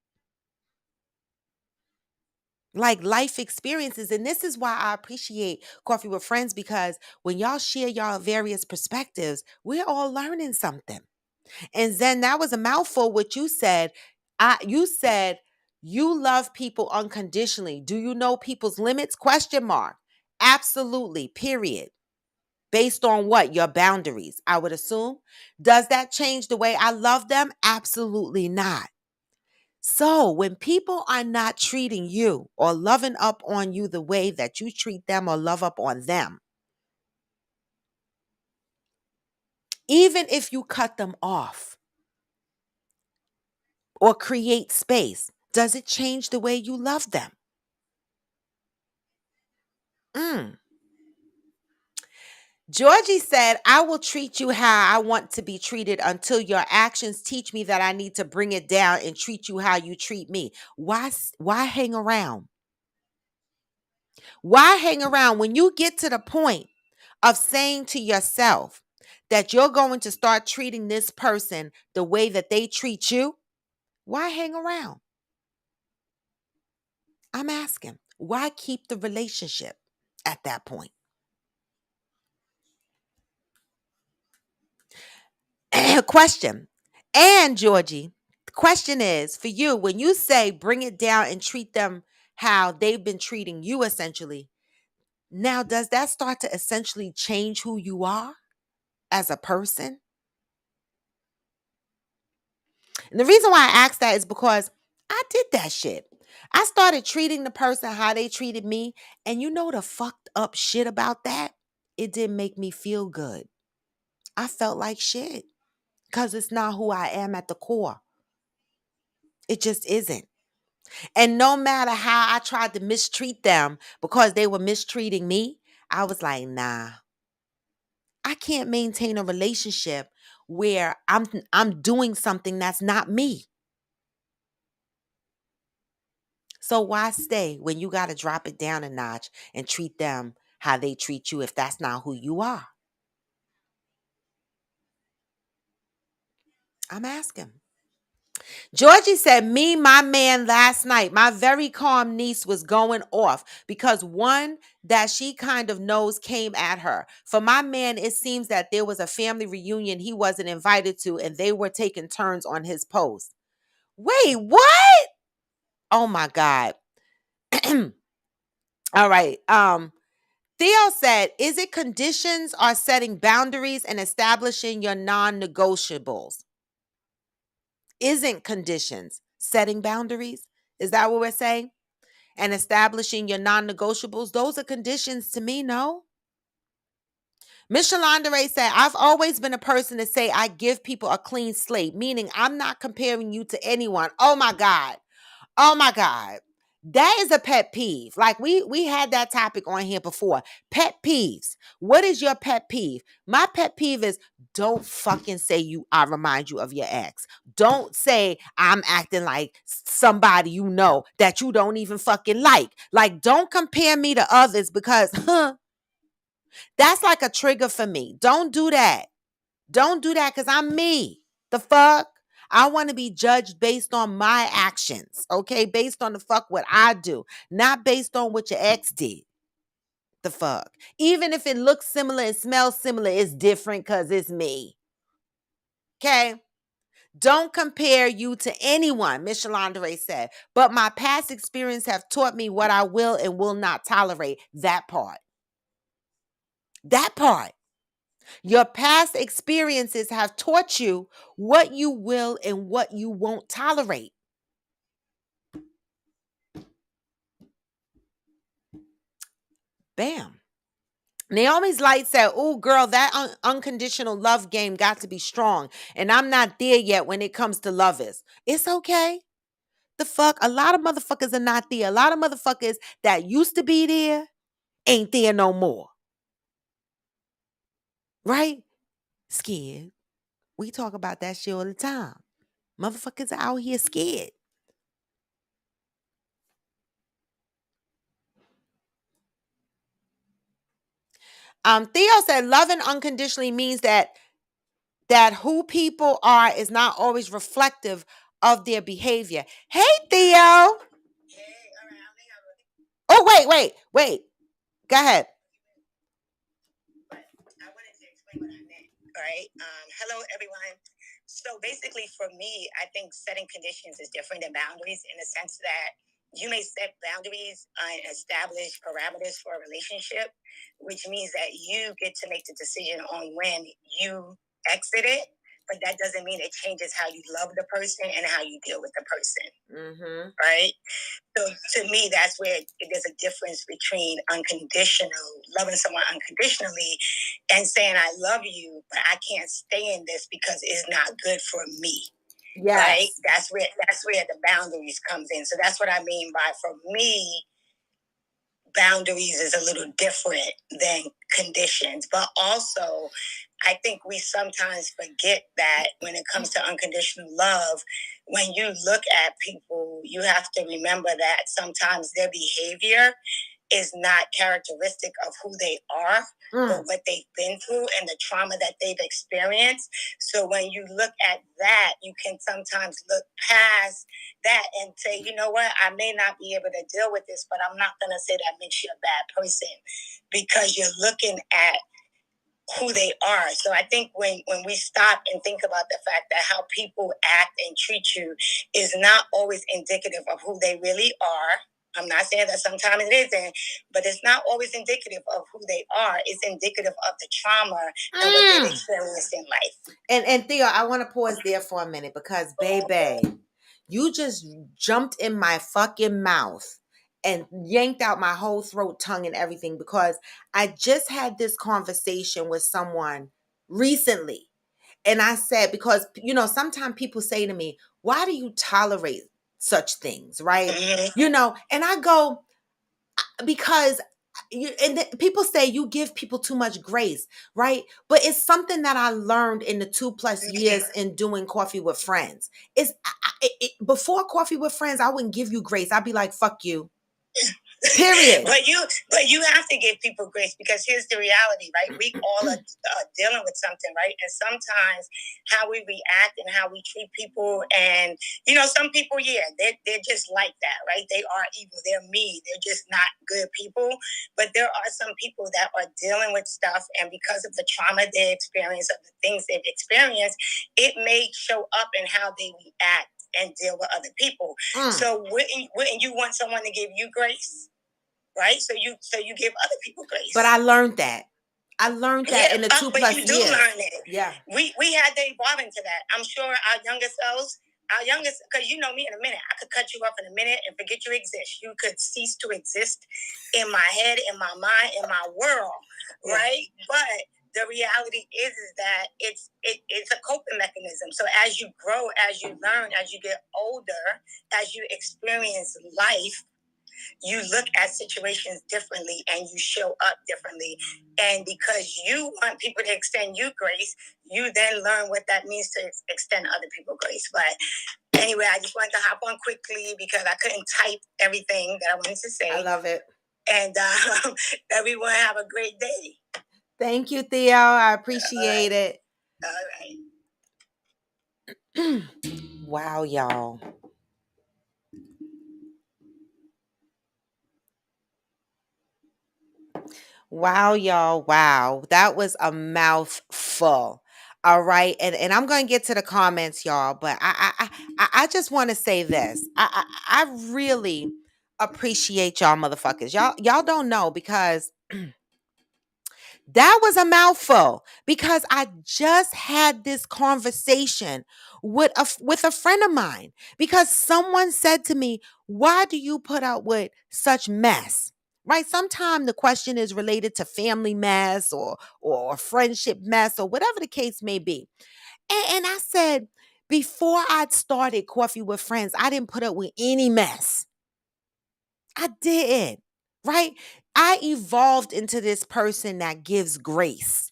Speaker 1: Like life experiences. And this is why I appreciate Coffee with Friends because when y'all share y'all various perspectives, we're all learning something. And then that was a mouthful what you said. You said you love people unconditionally. Do you know people's limits? Question mark. Absolutely. Period. Based on what? Your boundaries, I would assume. Does that change the way I love them? Absolutely not. So, when people are not treating you or loving up on you the way that you treat them or love up on them, even if you cut them off or create space, does it change the way you love them? Mm. Georgie said, I will treat you how I want to be treated until your actions teach me that I need to bring it down and treat you how you treat me. Why hang around? Why hang around when you get to the point of saying to yourself that you're going to start treating this person the way that they treat you? Why hang around? I'm asking, why keep the relationship at that point? Question. And Georgie, the question is for you when you say bring it down and treat them how they've been treating you essentially, now does that start to essentially change who you are as a person? And the reason why I asked that is because I did that shit. I started treating the person how they treated me. And you know the fucked up shit about that? It didn't make me feel good. I felt like shit because it's not who I am at the core. It just isn't. And no matter how I tried to mistreat them because they were mistreating me, I was like, nah, I can't maintain a relationship where I'm doing something that's not me. So why stay when you got to drop it down a notch and treat them how they treat you if that's not who you are? I'm asking. Georgie said, me, my man last night, my very calm niece was going off because one that she kind of knows came at her. For my man, it seems that there was a family reunion he wasn't invited to and they were taking turns on his post. Wait, what? Oh my God. All right. Theo said, is it conditions or setting boundaries and establishing your non-negotiables? Isn't conditions setting boundaries? Is that what we're saying? And establishing your non-negotiables, those are conditions to me, no? Miss Shalandere said, I've always been a person to say I give people a clean slate, meaning I'm not comparing you to anyone. Oh my God. Oh my God. That is a pet peeve. Like we had that topic on here before. Pet peeves. What is your pet peeve? My pet peeve is don't fucking say I remind you of your ex. Don't say I'm acting like somebody you know that you don't even fucking like. Like don't compare me to others because that's like a trigger for me. Don't do that. Don't do that because I'm me. The fuck? I want to be judged based on my actions, okay? Based on the fuck what I do, not based on what your ex did. The fuck? Even if it looks similar and smells similar, it's different because it's me. Okay? Don't compare you to anyone, Miss Shalandere said. But my past experience have taught me what I will and will not tolerate. That part. That part. Your past experiences have taught you what you will and what you won't tolerate. Bam. Naomi's light said, oh, girl, that unconditional love game got to be strong. And I'm not there yet when it comes to lovers. It's okay. The fuck? A lot of motherfuckers are not there. A lot of motherfuckers that used to be there ain't there no more. Right? Scared. We talk about that shit all the time. Motherfuckers are out here scared. Theo said loving unconditionally means that who people are is not always reflective of their behavior. Hey, Theo. Oh, wait. Go ahead.
Speaker 3: All right. Hello, everyone. So basically, for me, I think setting conditions is different than boundaries in the sense that you may set boundaries and establish parameters for a relationship, which means that you get to make the decision on when you exit it. But that doesn't mean it changes how you love the person and how you deal with the person. Mm-hmm. Right? So to me, that's where there's a difference between unconditional, loving someone unconditionally and saying, I love you, but I can't stay in this because it's not good for me. Yes. Right? That's where the boundaries comes in. So that's what I mean by, for me, boundaries is a little different than conditions. But also, I think we sometimes forget that when it comes to unconditional love, when you look at people, you have to remember that sometimes their behavior is not characteristic of who they are, but what they've been through and the trauma that they've experienced. So when you look at that, you can sometimes look past that and say, you know what, I may not be able to deal with this, but I'm not going to say that makes you a bad person because you're looking at who they are. So I think when we stop and think about the fact that how people act and treat you is not always indicative of who they really are. I'm not saying that sometimes it isn't, but it's not always indicative of who they are. It's indicative of the trauma and what they've experienced in life.
Speaker 1: And Theo, I want to pause there for a minute because, baby, you just jumped in my fucking mouth and yanked out my whole throat, tongue, and everything because I just had this conversation with someone recently. And I said, because, sometimes people say to me, why do you tolerate such things, right? You know, and I go, because people say you give people too much grace, right? But it's something that I learned in the 2+ years in doing Coffee with Friends. Is before Coffee with Friends, I wouldn't give you grace. I'd be like, fuck you. Period.
Speaker 3: But you have to give people grace, because here's the reality, right? We all are dealing with something, right? And sometimes how we react and how we treat people, and some people, yeah, they're just like that, right? They are evil, they're mean, they're just not good people. But there are some people that are dealing with stuff, and because of the trauma they experience, of the things they've experienced, it may show up in how they react and deal with other people. So wouldn't you want someone to give you grace? Right? So you give other people grace.
Speaker 1: But I learned that. I learned that in the 2+
Speaker 3: but you do
Speaker 1: years.
Speaker 3: learn it.
Speaker 1: Yeah.
Speaker 3: We had to evolve into that. I'm sure our youngest selves, because you know me in a minute, I could cut you off in a minute and forget you exist. You could cease to exist in my head, in my mind, in my world, right? But the reality is that it's a coping mechanism. So as you grow, as you learn, as you get older, as you experience life, you look at situations differently and you show up differently. And because you want people to extend you grace, you then learn what that means to extend other people grace. But anyway, I just wanted to hop on quickly because I couldn't type everything that I wanted to say.
Speaker 1: I love it.
Speaker 3: And everyone have a great day.
Speaker 1: Thank you, Theo. I appreciate it.
Speaker 3: All right.
Speaker 1: Wow, y'all. Wow, y'all. Wow. That was a mouthful. All right. And I'm going to get to the comments, y'all, but I just want to say this. I really appreciate y'all motherfuckers. Y'all don't know, because that was a mouthful, because I just had this conversation with a friend of mine, because someone said to me, "Why do you put up with such mess?" Right? Sometimes the question is related to family mess, or friendship mess, or whatever the case may be. And I said, before I'd started Coffee with Friends, I didn't put up with any mess. I didn't. Right? I evolved into this person that gives grace.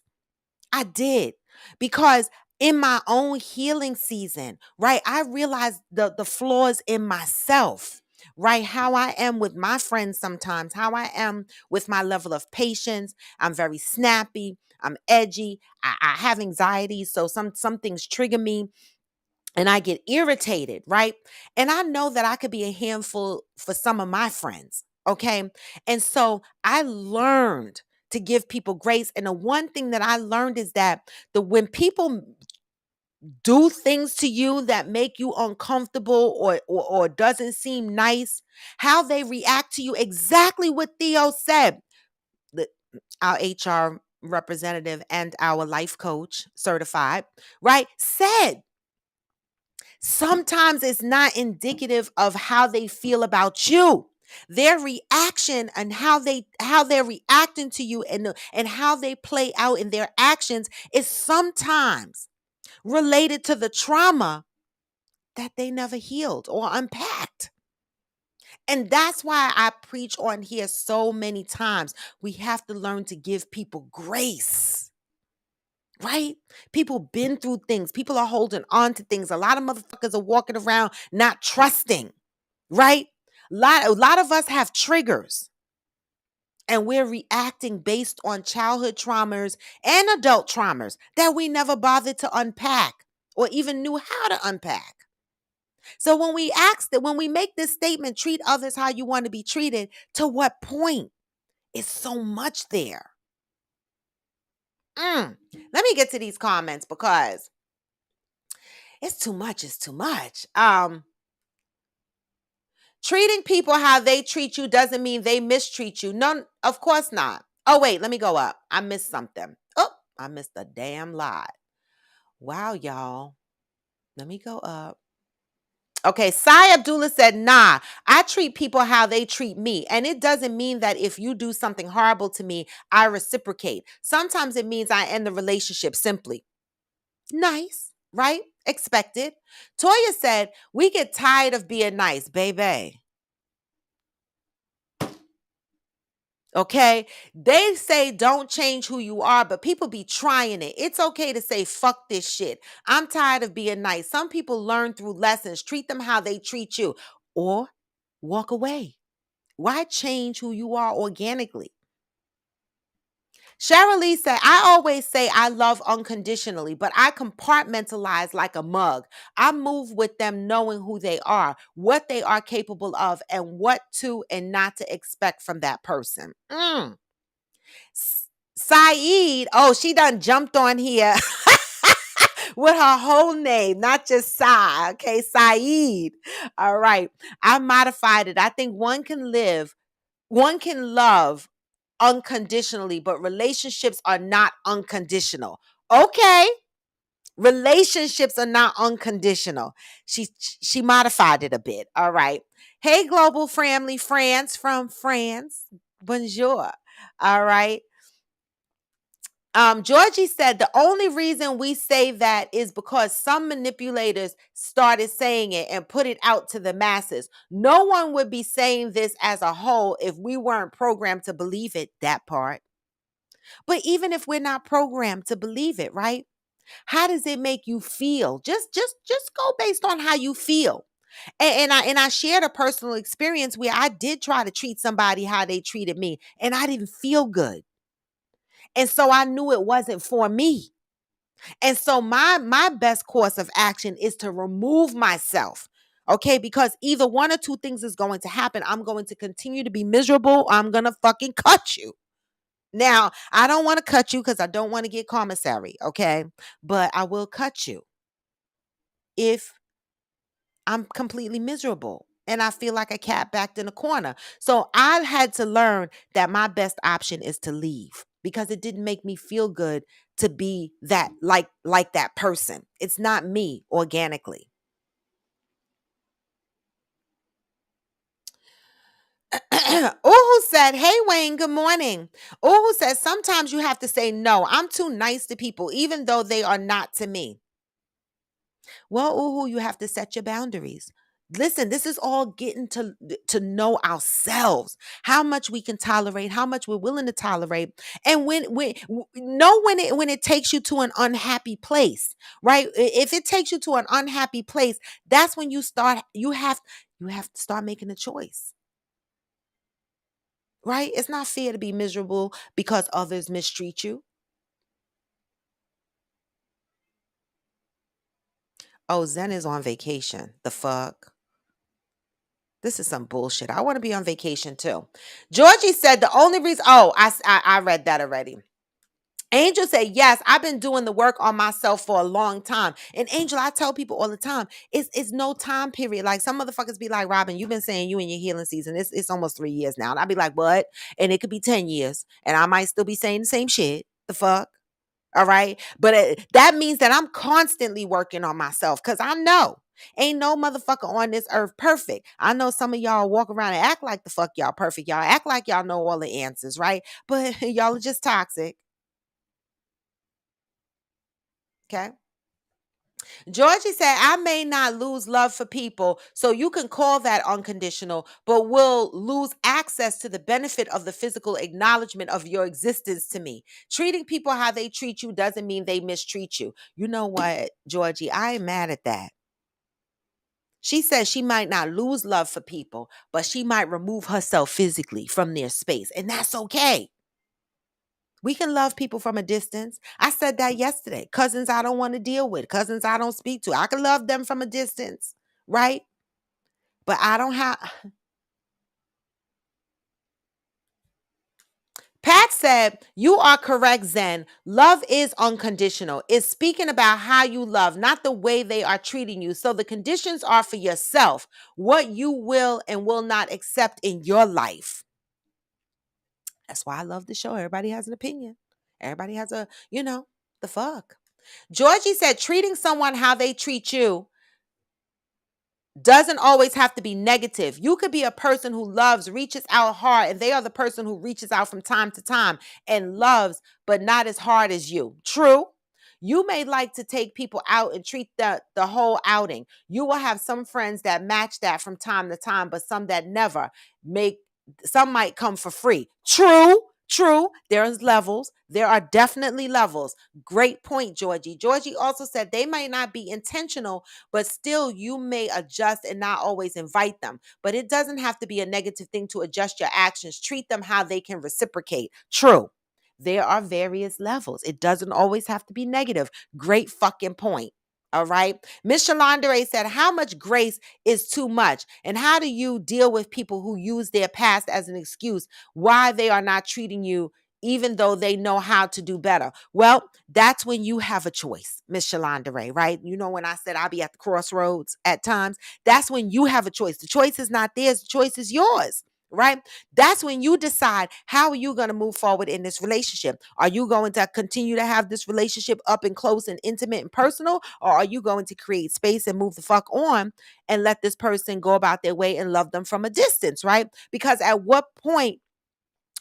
Speaker 1: I did, because in my own healing season, right, I realized the flaws in myself, right? How I am with my friends sometimes, how I am with my level of patience. I'm very snappy. I'm edgy. I have anxiety, so some things trigger me and I get irritated, right? And I know that I could be a handful for some of my friends, okay? And so I learned to give people grace. And the one thing that I learned is that when people do things to you that make you uncomfortable, or doesn't seem nice, how they react to you, exactly what Theo said. Our HR representative and our life coach certified, right, said, sometimes it's not indicative of how they feel about you. Their reaction and how they're reacting to you, and how they play out in their actions, is sometimes related to the trauma that they never healed or unpacked. And that's why I preach on here so many times. We have to learn to give people grace. Right? People been through things. People are holding on to things. A lot of motherfuckers are walking around not trusting. Right? A lot of us have triggers. And we're reacting based on childhood traumas and adult traumas that we never bothered to unpack or even knew how to unpack. So when we make this statement, treat others how you want to be treated, to what point? It's so much there. Let me get to these comments, because it's too much. It's too much. Treating people how they treat you doesn't mean they mistreat you. No, of course not. Oh, wait, let me go up. I missed something. Oh, I missed a damn lot. Wow, y'all. Let me go up. Okay, Sai Abdullah said, nah, I treat people how they treat me. And it doesn't mean that if you do something horrible to me, I reciprocate. Sometimes it means I end the relationship simply. Nice, right? Expected. Toya said, we get tired of being nice, baby. Okay? They say don't change who you are, but people be trying it. It's okay to say, fuck this shit. I'm tired of being nice. Some people learn through lessons. Treat them how they treat you. Or walk away. Why change who you are organically? Cheryl Lee said, I always say I love unconditionally, but I compartmentalize like a mug. I move with them knowing who they are, what they are capable of, and what to and not to expect from that person. Saeed, oh, she done jumped on here with her whole name, not just Sai, okay? Saeed. All right. I modified it. I think one can love unconditionally, but relationships are not unconditional. Okay. Relationships are not unconditional. She modified it a bit. All right. Hey, global family, France from France. Bonjour. All right. Georgie said the only reason we say that is because some manipulators started saying it and put it out to the masses. No one would be saying this as a whole if we weren't programmed to believe it, that part. But even if we're not programmed to believe it, right? How does it make you feel? Just go based on how you feel. And I shared a personal experience where I did try to treat somebody how they treated me, and I didn't feel good. And so I knew it wasn't for me. And so my best course of action is to remove myself. Okay, because either one or two things is going to happen. I'm going to continue to be miserable. I'm going to fucking cut you. Now, I don't want to cut you because I don't want to get commissary, okay? But I will cut you if I'm completely miserable and I feel like a cat backed in a corner. So I had to learn that my best option is to leave because it didn't make me feel good to be that like that person. It's not me organically. Uhu said, hey Wayne, good morning. Uhu says, sometimes you have to say no. I'm too nice to people, even though they are not to me. Well, Uhu, you have to set your boundaries. Listen, this is all getting to know ourselves, how much we can tolerate, how much we're willing to tolerate, and know when it takes you to an unhappy place, right? If it takes you to an unhappy place, that's when you have to start making a choice, right? It's not fair to be miserable because others mistreat you. Oh, Zen is on vacation. The fuck. This is some bullshit. I want to be on vacation too. Georgie said the only reason. Oh, I read that already. Angel said, yes, I've been doing the work on myself for a long time. And Angel, I tell people all the time, it's no time period. Like some motherfuckers be like, Robin, you've been saying you in your healing season. It's almost 3 years now. And I'd be like, what? And it could be 10 years. And I might still be saying the same shit. The fuck? All right. But that means that I'm constantly working on myself because I know ain't no motherfucker on this earth perfect. I know some of y'all walk around and act like the fuck y'all perfect. Y'all act like y'all know all the answers, right? But y'all are just toxic. Okay. Georgie said, I may not lose love for people, so you can call that unconditional, but will lose access to the benefit of the physical acknowledgement of your existence to me. Treating people how they treat you doesn't mean they mistreat you. You know what, Georgie? I am mad at that. She says she might not lose love for people, but she might remove herself physically from their space, and that's okay. We can love people from a distance. I said that yesterday. Cousins I don't want to deal with, cousins I don't speak to. I can love them from a distance, right? But I don't have. Pat said, you are correct, Zen. Love is unconditional. It's speaking about how you love, not the way they are treating you. So the conditions are for yourself, what you will and will not accept in your life. That's why I love the show. Everybody has an opinion. Everybody has the fuck. Georgie said, treating someone how they treat you doesn't always have to be negative. You could be a person who loves, reaches out hard, and they are the person who reaches out from time to time and loves, but not as hard as you. True. You may like to take people out and treat the whole outing. You will have some friends that match that from time to time, but some that never make. Some might come for free. True. True, there's levels. There are definitely levels. Great point, Georgie. Georgie also said they might not be intentional, but still you may adjust and not always invite them. But it doesn't have to be a negative thing to adjust your actions. Treat them how they can reciprocate. True. There are various levels. It doesn't always have to be negative. Great fucking point. All right. Miss Shalandere said, how much grace is too much? And how do you deal with people who use their past as an excuse why they are not treating you even though they know how to do better? Well, that's when you have a choice, Miss Shalandere, right? You know, when I said I'll be at the crossroads at times, that's when you have a choice. The choice is not theirs, the choice is yours. Right? That's when you decide how are you going to move forward in this relationship. Are you going to continue to have this relationship up and close and intimate and personal? Or are you going to create space and move the fuck on and let this person go about their way and love them from a distance, right? Because at what point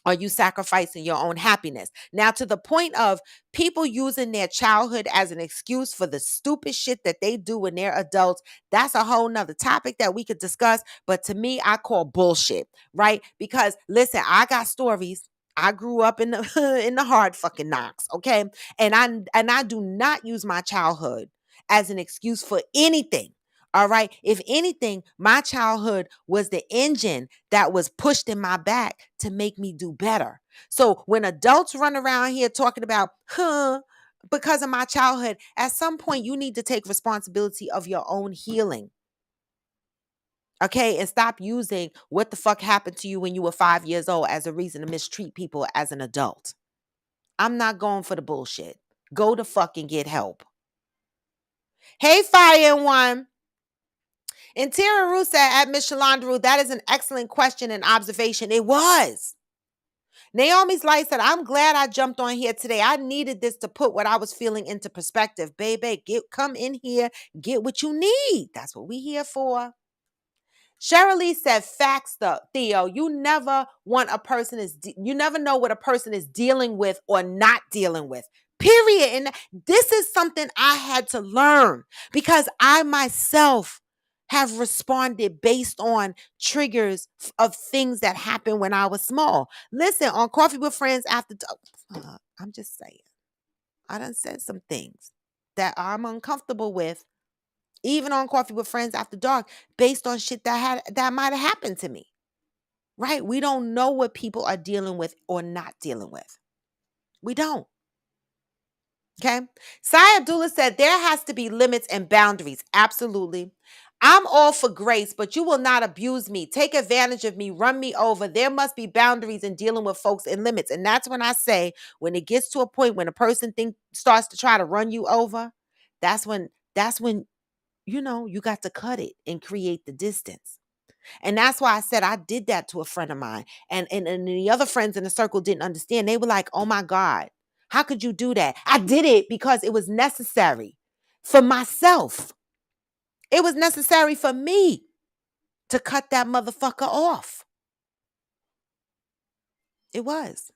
Speaker 1: are you sacrificing your own happiness? Now, to the point of people using their childhood as an excuse for the stupid shit that they do when they're adults, that's a whole nother topic that we could discuss. But to me, I call bullshit, right? Because listen, I got stories. I grew up in the in the hard fucking knocks, okay? And I do not use my childhood as an excuse for anything. All right. If anything, my childhood was the engine that was pushed in my back to make me do better. So when adults run around here talking about, because of my childhood, at some point you need to take responsibility of your own healing. Okay. And stop using what the fuck happened to you when you were 5 years old as a reason to mistreat people as an adult. I'm not going for the bullshit. Go to fucking get help. Hey, Fire and One. Interior Rue said at Miss Shalandru, that is an excellent question and observation. It was. Naomi's Light said, I'm glad I jumped on here today. I needed this to put what I was feeling into perspective. Baby, come in here, get what you need. That's what we here for. Cheryl said, facts though, Theo. You never you never know what a person is dealing with or not dealing with. Period. And this is something I had to learn because I myself have responded based on triggers of things that happened when I was small. Listen, on Coffee with Friends after I'm just saying. I done said some things that I'm uncomfortable with even on Coffee with Friends After Dark, based on shit that might have happened to me. Right? We don't know what people are dealing with or not dealing with. We don't. Okay. Sai Abdullah said there has to be limits and boundaries. Absolutely. I'm all for grace, but you will not abuse me, take advantage of me, run me over. There must be boundaries in dealing with folks and limits. And that's when I say, when it gets to a point when a person starts to try to run you over, that's when you got to cut it and create the distance. And that's why I said I did that to a friend of mine. And the other friends in the circle didn't understand. They were like, oh my God, how could you do that? I did it because it was necessary for myself. It was necessary for me to cut that motherfucker off. It was.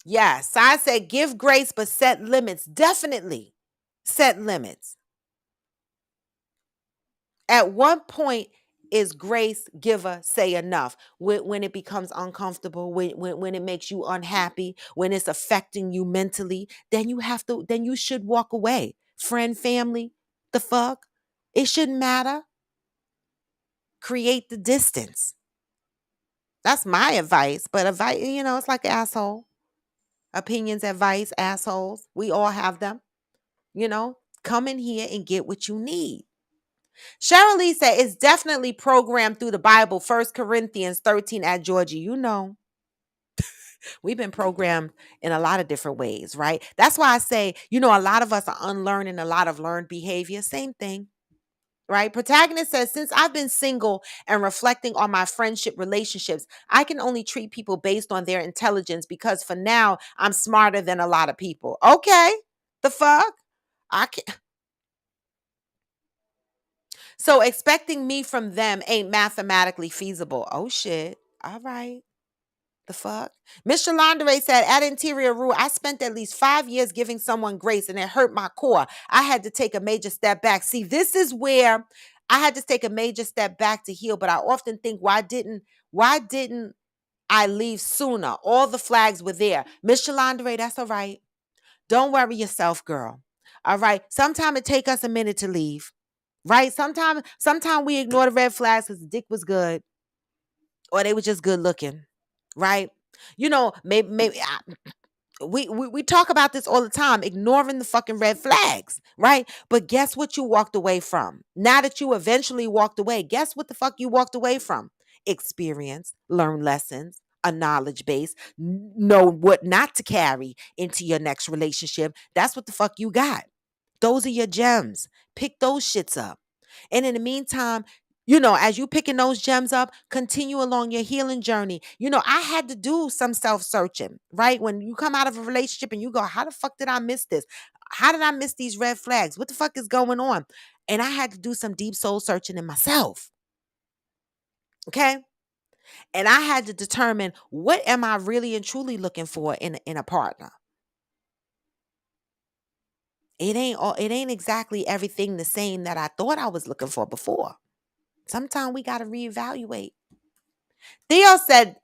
Speaker 1: Yes, I said give grace, but set limits. Definitely set limits. At what point is grace giver say enough? When it becomes uncomfortable, when it makes you unhappy, when it's affecting you mentally, then you should walk away. Friend, family, the fuck? It shouldn't matter. Create the distance. That's my advice. But advice, it's like asshole. Opinions, advice, assholes. We all have them. Come in here and get what you need. Cheryl Lee said it's definitely programmed through the Bible, 1 Corinthians 13 at Georgia. We've been programmed in a lot of different ways, right? That's why I say, a lot of us are unlearning a lot of learned behavior. Same thing, right? Protagonist says, since I've been single and reflecting on my friendship relationships, I can only treat people based on their intelligence because for now, I'm smarter than a lot of people. Okay, the fuck? I can't. So expecting me from them ain't mathematically feasible. Oh shit. All right. The fuck? Mr. Landere said, at Interior Rule, I spent at least 5 years giving someone grace and it hurt my core. I had to take a major step back. See, this is where I had to take a major step back to heal. But I often think, why didn't I leave sooner? All the flags were there. Mr. Landere, that's all right. Don't worry yourself, girl. All right. Sometimes it take us a minute to leave. Right? Sometimes we ignore the red flags because the dick was good or they were just good looking. Right? Maybe we talk about this all the time, ignoring the fucking red flags, right? But guess what you walked away from? Now that you eventually walked away, guess what the fuck you walked away from? Experience, learn lessons, a knowledge base, know what not to carry into your next relationship. That's what the fuck you got. Those are your gems. Pick those shits up. And in the meantime, as you picking those gems up, continue along your healing journey. I had to do some self-searching, right? When you come out of a relationship and you go, how the fuck did I miss this? How did I miss these red flags? What the fuck is going on? And I had to do some deep soul searching in myself. Okay? And I had to determine, what am I really and truly looking for in a partner? It ain't exactly everything the same that I thought I was looking for before. Sometimes we got to reevaluate. Theo said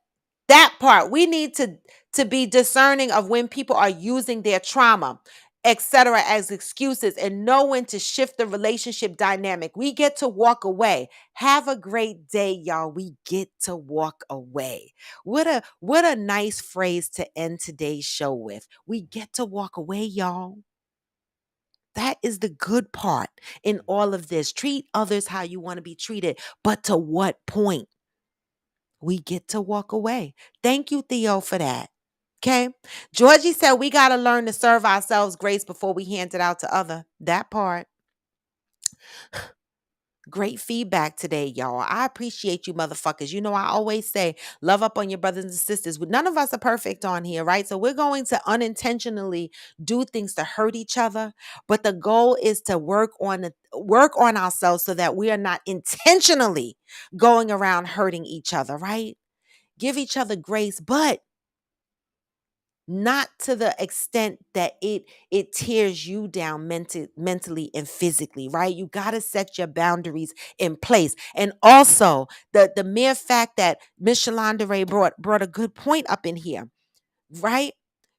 Speaker 1: that part. We need to be discerning of when people are using their trauma, etc., as excuses, and know when to shift the relationship dynamic. We get to walk away. Have a great day, y'all. We get to walk away. What a nice phrase to end today's show with. We get to walk away, y'all. That is the good part in all of this. Treat others how you want to be treated, but to what point? We get to walk away. Thank you, Theo, for that. Okay. Georgie said we got to learn to serve ourselves grace before we hand it out to other. That part. Great feedback today, y'all. I appreciate you, motherfuckers. I always say, love up on your brothers and sisters. None of us are perfect on here, right? So we're going to unintentionally do things to hurt each other, but the goal is to work on ourselves so that we are not intentionally going around hurting each other, right? Give each other grace, but not to the extent that it tears you down mentally and physically, right? You got to set your boundaries in place. And also the mere fact that Miss Shalonda Ray brought a good point up in here, right?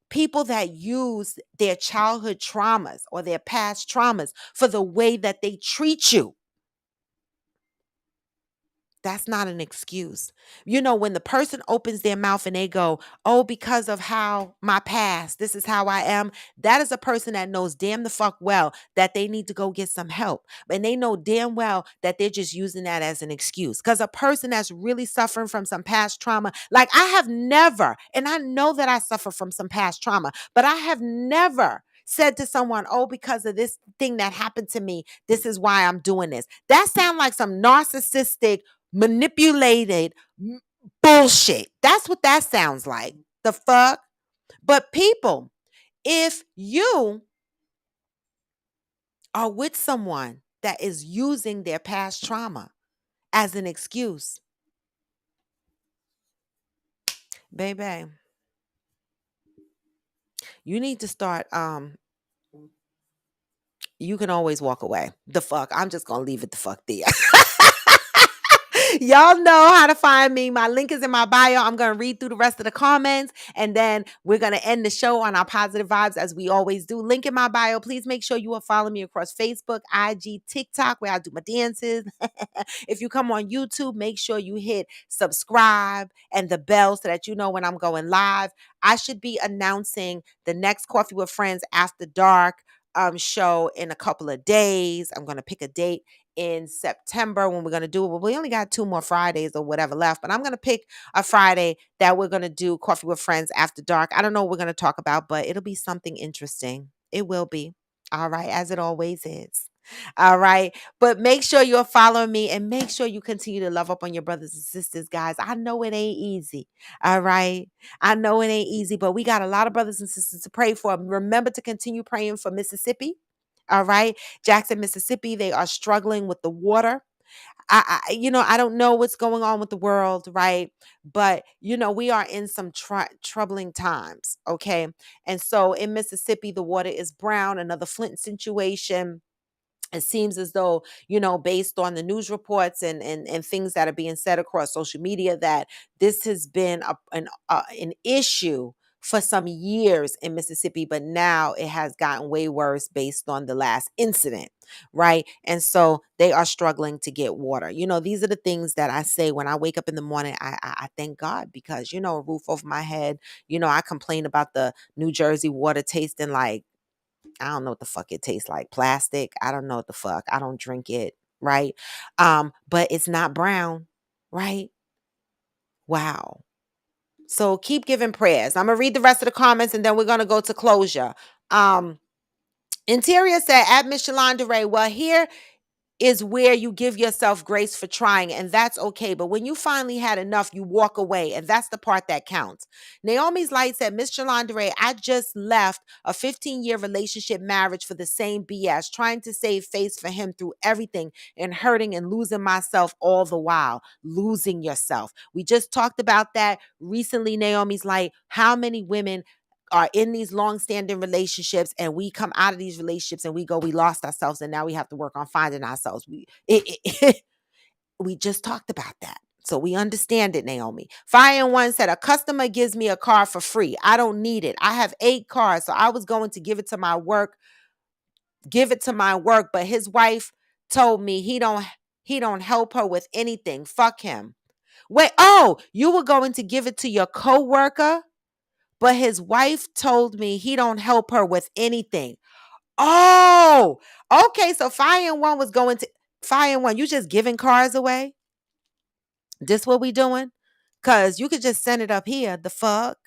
Speaker 1: People that use their childhood traumas or their past traumas for the way that they treat you. That's not an excuse. When the person opens their mouth and they go, oh, because of how my past, this is how I am, that is a person that knows damn the fuck well that they need to go get some help. And they know damn well that they're just using that as an excuse. Because a person that's really suffering from some past trauma, like I have never, and I know that I suffer from some past trauma, but I have never said to someone, oh, because of this thing that happened to me, this is why I'm doing this. That sounds like some narcissistic, manipulated bullshit. That's what that sounds like. The fuck? But people, if you are with someone that is using their past trauma as an excuse, baby, you need to start you can always walk away. The fuck. I'm just gonna leave it the fuck there. Y'all know how to find me. My link is in my bio. I'm going to read through the rest of the comments and then we're going to end the show on our positive vibes as we always do. Link in my bio. Please make sure you will follow me across Facebook, IG, TikTok, where I do my dances. If you come on YouTube, make sure you hit subscribe and the bell so that you know when I'm going live. I should be announcing the next Coffee with Friends After Dark show in a couple of days. I'm going to pick a date in September when we're going to do it. Well, we only got 2 more Fridays or whatever left, but I'm going to pick a Friday that we're going to do Coffee with Friends After Dark. I don't know what we're going to talk about, but it'll be something interesting. It will be. All right. As it always is. All right. But make sure you're following me and make sure you continue to love up on your brothers and sisters, guys. I know it ain't easy. All right. I know it ain't easy, but we got a lot of brothers and sisters to pray for. Remember to continue praying for Mississippi. All right. Jackson, Mississippi, they are struggling with the water. I don't know what's going on with the world, right? But we are in some troubling times, okay? And so in Mississippi, the water is brown, another Flint situation. It seems as though, based on the news reports and things that are being said across social media, that this has been an issue for some years in Mississippi, but now it has gotten way worse based on the last incident, right? And so they are struggling to get water. These are the things that I say when I wake up in the morning. I thank God because, a roof over my head. I complain about the New Jersey water tasting like, I don't know what the fuck it tastes like. Plastic. I don't know what the fuck. I don't drink it. Right. But it's not brown. Right. Wow. So keep giving prayers. I'm gonna read the rest of the comments and then we're gonna go to closure. Um, Interior said at Miss Shalonda Ray, well, here is where you give yourself grace for trying, and that's okay. But when you finally had enough, you walk away, and that's the part that counts. Naomi's Light said, Miss Chalandre, I just left a 15-year relationship marriage for the same BS, trying to save face for him through everything and hurting and losing myself all the while. Losing yourself. We just talked about that recently, Naomi's Light. How many women are in these long-standing relationships and we come out of these relationships and we lost ourselves and now we have to work on finding ourselves. We just talked about that. So we understand it, Naomi. Fire and One said, a customer gives me a car for free. I don't need it. I have 8 cars. So I was going to give it to my work, but his wife told me he don't help her with anything. Fuck him. Wait, you were going to give it to your coworker? But his wife told me he don't help her with anything. Oh, okay. So Fire and One, you just giving cars away? This what we doing? Cause you could just send it up here. The fuck?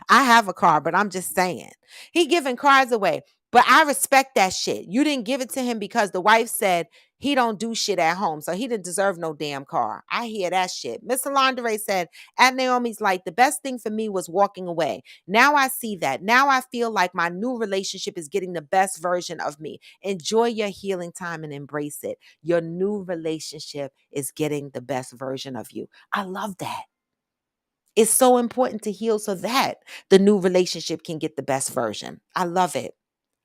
Speaker 1: I have a car, but I'm just saying. He giving cars away. But I respect that shit. You didn't give it to him because the wife said he don't do shit at home. So he didn't deserve no damn car. I hear that shit. Miss Alondre said, at Naomi's Light, the best thing for me was walking away. Now I see that. Now I feel like my new relationship is getting the best version of me. Enjoy your healing time and embrace it. Your new relationship is getting the best version of you. I love that. It's so important to heal so that the new relationship can get the best version. I love it.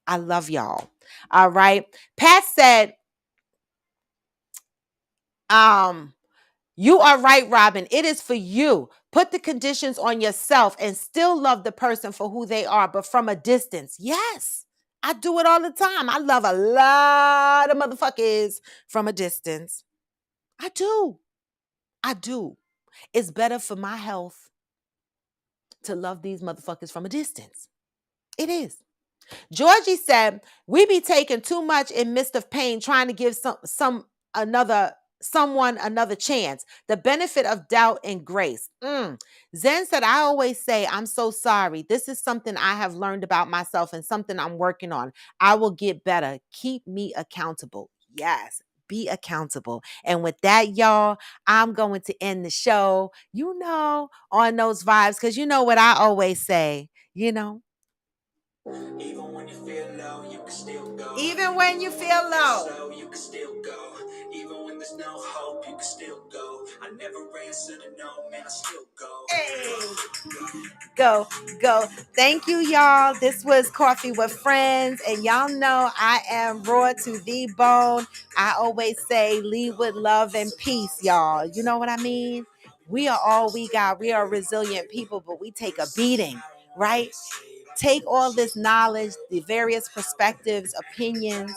Speaker 1: I love y'all. All right. Pat said, um, you are right, Robin. It is for you. Put the conditions on yourself and still love the person for who they are, but from a distance. Yes. I do it all the time. I love a lot of motherfuckers from a distance. I do. I do. It's better for my health to love these motherfuckers from a distance. It is. Georgie said, we be taking too much in midst of pain, trying to give someone another chance. The benefit of doubt and grace. Zen said, I always say, I'm so sorry. This is something I have learned about myself and something I'm working on. I will get better. Keep me accountable. Yes. Be accountable. And with that, y'all, I'm going to end the show, on those vibes, because you know what I always say, even when you feel low, you can still go. Even when you feel low, you can still go. Even when there's no hope, you can still go. I never answer to no, man, I still go. Hey, go, go. Thank you, y'all. This was Coffee with Friends, and y'all know I am raw to the bone. I always say, lead with love and peace, y'all. You know what I mean? We are all we got. We are resilient people, but we take a beating, right? Take all this knowledge, the various perspectives, opinions,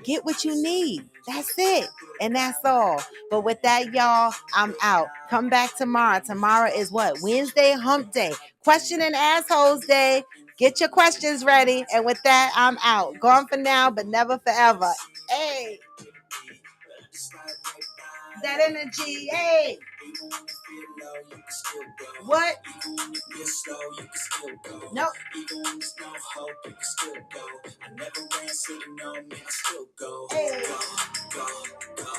Speaker 1: get what you need. That's it. And that's all. But with that, y'all, I'm out. Come back tomorrow. Tomorrow is what? Wednesday, hump day. Question and assholes day. Get your questions ready. And with that, I'm out. Gone for now, but never forever. Hey. That energy. Hey. What? Nope. Even when there's no hope, you can still go. I never answer to no, man, I still go. Hey. Go, go, go.